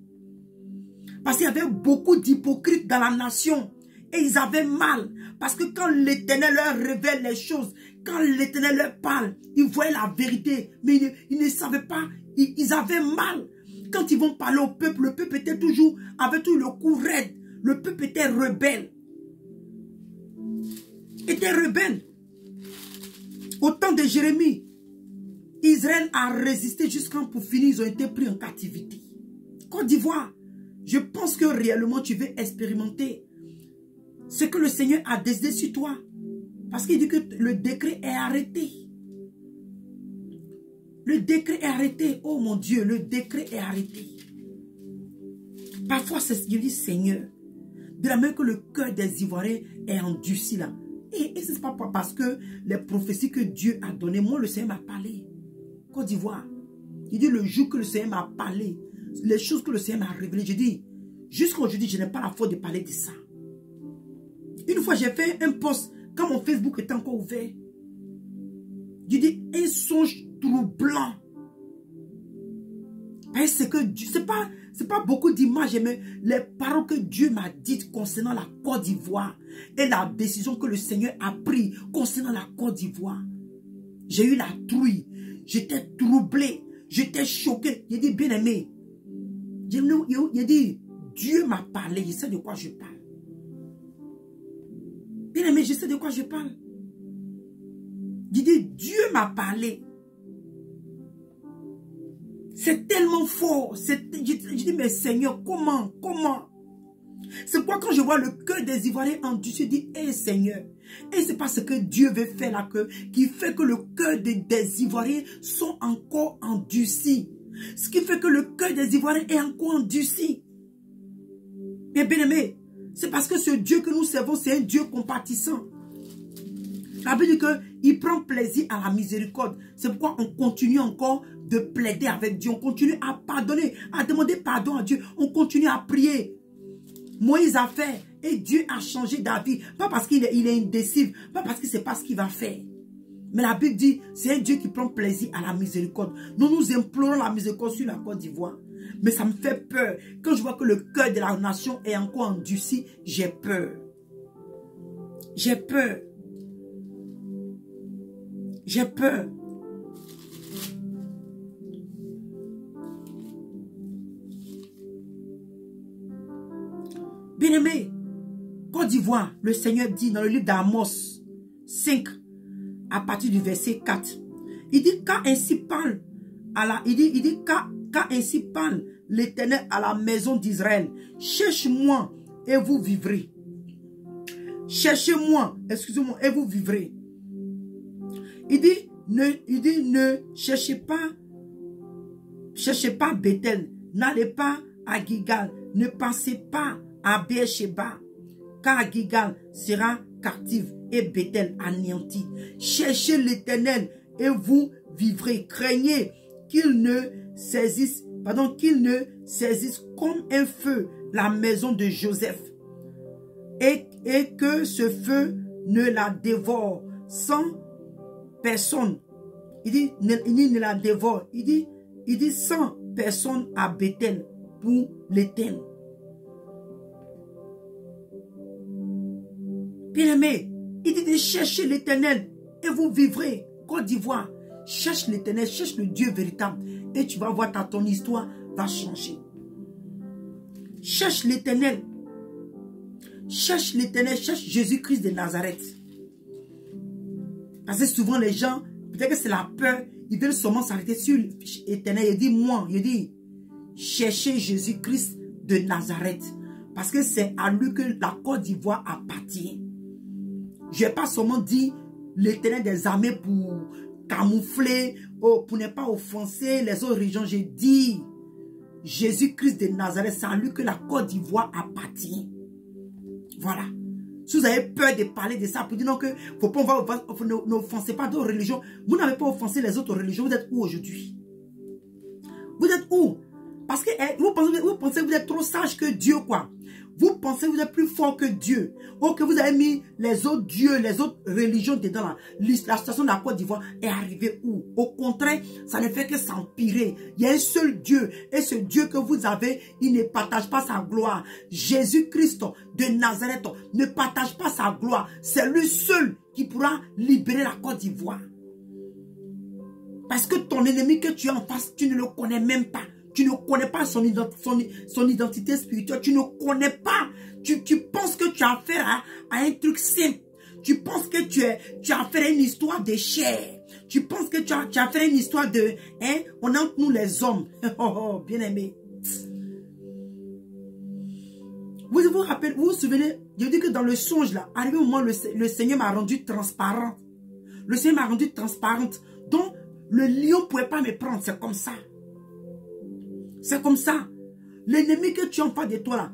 Parce qu'il y avait beaucoup d'hypocrites dans la nation. Et ils avaient mal. Parce que quand l'Éternel leur révèle les choses, quand l'Éternel leur parle, ils voyaient la vérité. Mais ils ne savaient pas. Ils avaient mal. Quand ils vont parler au peuple, le peuple était toujours, avait tout le cou raide. Le peuple était rebelle. Au temps de Jérémie, Israël a résisté jusqu'en pour finir, ils ont été pris en captivité. Côte d'Ivoire, je pense que réellement tu veux expérimenter ce que le Seigneur a décidé sur toi. Parce qu'il dit que le décret est arrêté. Le décret est arrêté. Oh mon Dieu, le décret est arrêté. Parfois, c'est ce qu'il dit, Seigneur. De la même que le cœur des Ivoiriens est endurci là. Et ce n'est pas parce que les prophéties que Dieu a données, moi le Seigneur m'a parlé. Côte d'Ivoire. Il dit le jour que le Seigneur m'a parlé, les choses que le Seigneur m'a révélées, je dis, jusqu'à aujourd'hui, je n'ai pas la faute de parler de ça. Une fois, j'ai fait un post, quand mon Facebook était encore ouvert. Je dis, un songe troublant. Parce que c'est pas beaucoup d'images, mais les paroles que Dieu m'a dites concernant la Côte d'Ivoire et la décision que le Seigneur a prise concernant la Côte d'Ivoire. J'ai eu la trouille, j'étais troublé, j'étais choqué. J'ai dit, bien aimé, J'ai dit, Dieu m'a parlé, je sais de quoi je parle. Bien aimé, je sais de quoi je parle. J'ai dit, Dieu m'a parlé. C'est tellement fort. Je dis, mais Seigneur, comment? C'est quoi quand je vois le cœur des Ivoiriens endurci, je dis, hé Seigneur. Et c'est pas ce que Dieu veut faire là, qui fait que le cœur des Ivoiriens sont encore endurcis. Ce qui fait que le cœur des Ivoiriens est encore endurci. Mais bien aimé, c'est parce que ce Dieu que nous servons, c'est un Dieu compatissant. La Bible dit qu'il prend plaisir à la miséricorde. C'est pourquoi on continue encore de plaider avec Dieu. On continue à pardonner, à demander pardon à Dieu. On continue à prier. Moïse a fait et Dieu a changé d'avis. Pas parce qu'il est indécis, pas parce qu'il ne sait pas ce qu'il va faire. Mais la Bible dit, c'est un Dieu qui prend plaisir à la miséricorde. Nous implorons la miséricorde sur la Côte d'Ivoire. Mais ça me fait peur. Quand je vois que le cœur de la nation est encore endurci, j'ai peur. J'ai peur. J'ai peur. Bien-aimé, Côte d'Ivoire, le Seigneur dit dans le livre d'Amos 5, à partir du verset 4, il dit, car ainsi parle ainsi parle l'Éternel à la maison d'Israël. Cherche-moi et vous vivrez. Cherchez-moi, excusez-moi, et vous vivrez. Il dit, ne cherchez pas Bethel, n'allez pas à Gilgal, ne pensez pas à Beersheba, car Gilgal sera captive et Bethel anéanti. Cherchez l'Éternel et vous vivrez. Craignez qu'il ne saisisse comme un feu la maison de Joseph et que ce feu ne la dévore sans personne. Il dit ne la dévore. Il dit 100 personnes à Bethel pour l'Éternel. Bien-aimé, il dit de chercher l'Éternel et vous vivrez. Côte d'Ivoire, cherche l'Éternel, cherche le Dieu véritable et tu vas voir ton histoire va changer. Cherche l'Éternel. Cherche l'Éternel, cherche Jésus-Christ de Nazareth. Parce que souvent les gens, peut-être que c'est la peur, ils veulent seulement s'arrêter sur l'Éternel. Il dit, cherchez Jésus-Christ de Nazareth. Parce que c'est à lui que la Côte d'Ivoire appartient. Je n'ai pas seulement dit l'Éternel des armées pour camoufler, pour ne pas offenser les autres régions. J'ai dit Jésus-Christ de Nazareth, c'est à lui que la Côte d'Ivoire appartient. Voilà. Si vous avez peur de parler de ça, pour dire non que n'offensez pas d'autres religions, vous n'avez pas offensé les autres religions, vous êtes où aujourd'hui? Vous êtes où? Parce que vous pensez que vous êtes trop sage que Dieu, quoi. Vous pensez que vous êtes plus fort que Dieu. Ou que vous avez mis les autres dieux, les autres religions dedans. La situation de la Côte d'Ivoire est arrivée où? Au contraire, ça ne fait que s'empirer. Il y a un seul Dieu. Et ce Dieu que vous avez, il ne partage pas sa gloire. Jésus-Christ de Nazareth ne partage pas sa gloire. C'est lui seul qui pourra libérer la Côte d'Ivoire. Parce que ton ennemi que tu as en face, tu ne le connais même pas. Tu ne connais pas son identité spirituelle. Tu ne connais pas. Tu penses que tu as affaire à un truc simple. Tu penses que tu as affaire à une histoire de chair. Tu penses que tu as affaire à une histoire de... on est entre nous les hommes. Oh, bien aimé. Vous vous souvenez, je dis que dans le songe là, arrivé au moment le Seigneur m'a rendu transparente. Le Seigneur m'a rendu transparente. Donc, le lion ne pouvait pas me prendre. C'est comme ça. C'est comme ça. L'ennemi que tu as en face de toi là,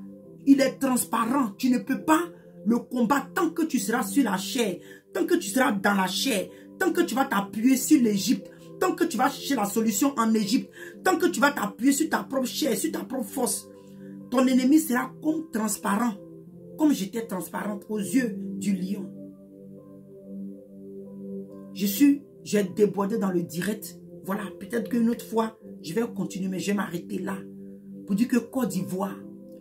il est transparent. Tu ne peux pas le combattre tant que tu seras sur la chair. Tant que tu seras dans la chair. Tant que tu vas t'appuyer sur l'Égypte. Tant que tu vas chercher la solution en Égypte. Tant que tu vas t'appuyer sur ta propre chair, sur ta propre force. Ton ennemi sera comme transparent. Comme j'étais transparente aux yeux du lion. J'ai débordé dans le direct. Voilà, peut-être qu'une autre fois, je vais continuer, mais je vais m'arrêter là. Pour dire que Côte d'Ivoire,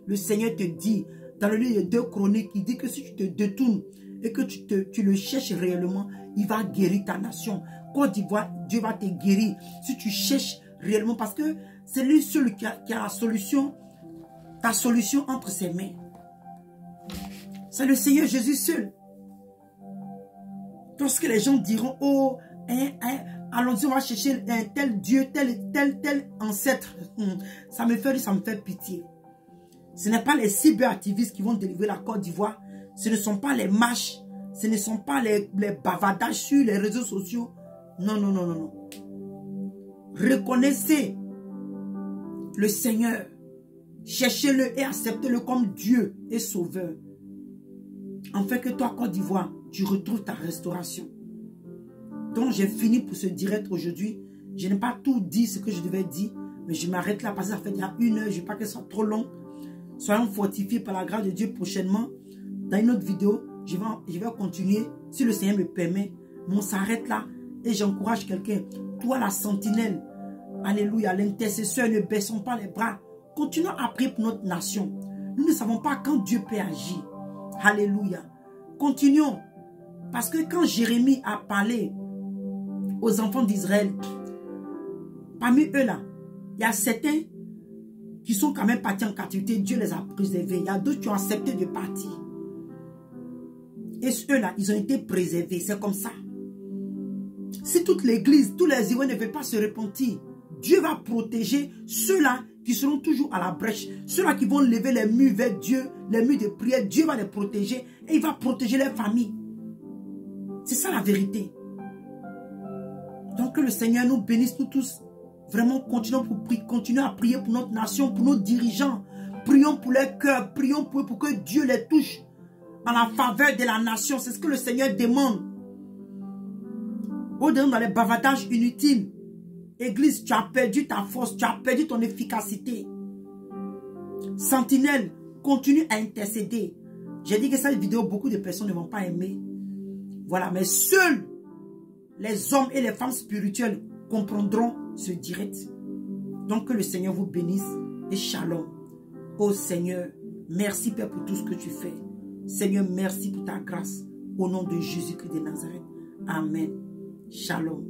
le Seigneur te dit, dans le livre de 2 Chroniques, il dit que si tu te détournes et que tu le cherches réellement, il va guérir ta nation. Côte d'Ivoire, Dieu va te guérir si tu cherches réellement, parce que c'est lui seul qui a la solution ta solution entre ses mains. C'est le Seigneur Jésus seul. Lorsque les gens diront, oh, allons-y, on va chercher un tel Dieu, tel ancêtre. Ça me fait pitié. Ce n'est pas les cyberactivistes qui vont délivrer la Côte d'Ivoire. Ce ne sont pas les marches. Ce ne sont pas les bavardages sur les réseaux sociaux. Non, non, non, non, non. Reconnaissez le Seigneur. Cherchez-le et acceptez-le comme Dieu et Sauveur. Afin que toi, Côte d'Ivoire, tu retrouves ta restauration. Donc, j'ai fini pour ce direct aujourd'hui. Je n'ai pas tout dit ce que je devais dire. Mais je m'arrête là parce que ça fait déjà 1 heure. Je ne veux pas que ce soit trop long. Soyons fortifiés par la grâce de Dieu prochainement. Dans une autre vidéo, je vais continuer. Si le Seigneur me permet, on s'arrête là. Et j'encourage quelqu'un. Toi, la sentinelle. Alléluia. L'intercesseur, ne baissons pas les bras. Continuons à prier pour notre nation. Nous ne savons pas quand Dieu peut agir. Alléluia. Continuons. Parce que quand Jérémie a parlé aux enfants d'Israël, parmi eux là, il y a certains qui sont quand même partis en captivité. Dieu les a préservés. Il y a d'autres qui ont accepté de partir. Et ceux là, ils ont été préservés. C'est comme ça. Si toute l'église, tous les Ivoiriens ne veulent pas se repentir, Dieu va protéger ceux-là qui seront toujours à la brèche. Ceux-là qui vont lever les murs vers Dieu, les murs de prière, Dieu va les protéger et il va protéger leurs familles. C'est ça la vérité. Donc que le Seigneur nous bénisse, nous tous. Vraiment, continuons à prier pour notre nation, pour nos dirigeants. Prions pour leur cœur, prions pour eux, pour que Dieu les touche en la faveur de la nation. C'est ce que le Seigneur demande. Au-delà dans les bavardages inutiles. Église, tu as perdu ta force, tu as perdu ton efficacité. Sentinelle, continue à intercéder. J'ai dit que cette vidéo, beaucoup de personnes ne vont pas aimer. Voilà, mais seuls les hommes et les femmes spirituelles comprendront ce direct. Donc que le Seigneur vous bénisse et shalom. Oh Seigneur, merci Père pour tout ce que tu fais. Seigneur, merci pour ta grâce. Au nom de Jésus-Christ de Nazareth. Amen. Shalom.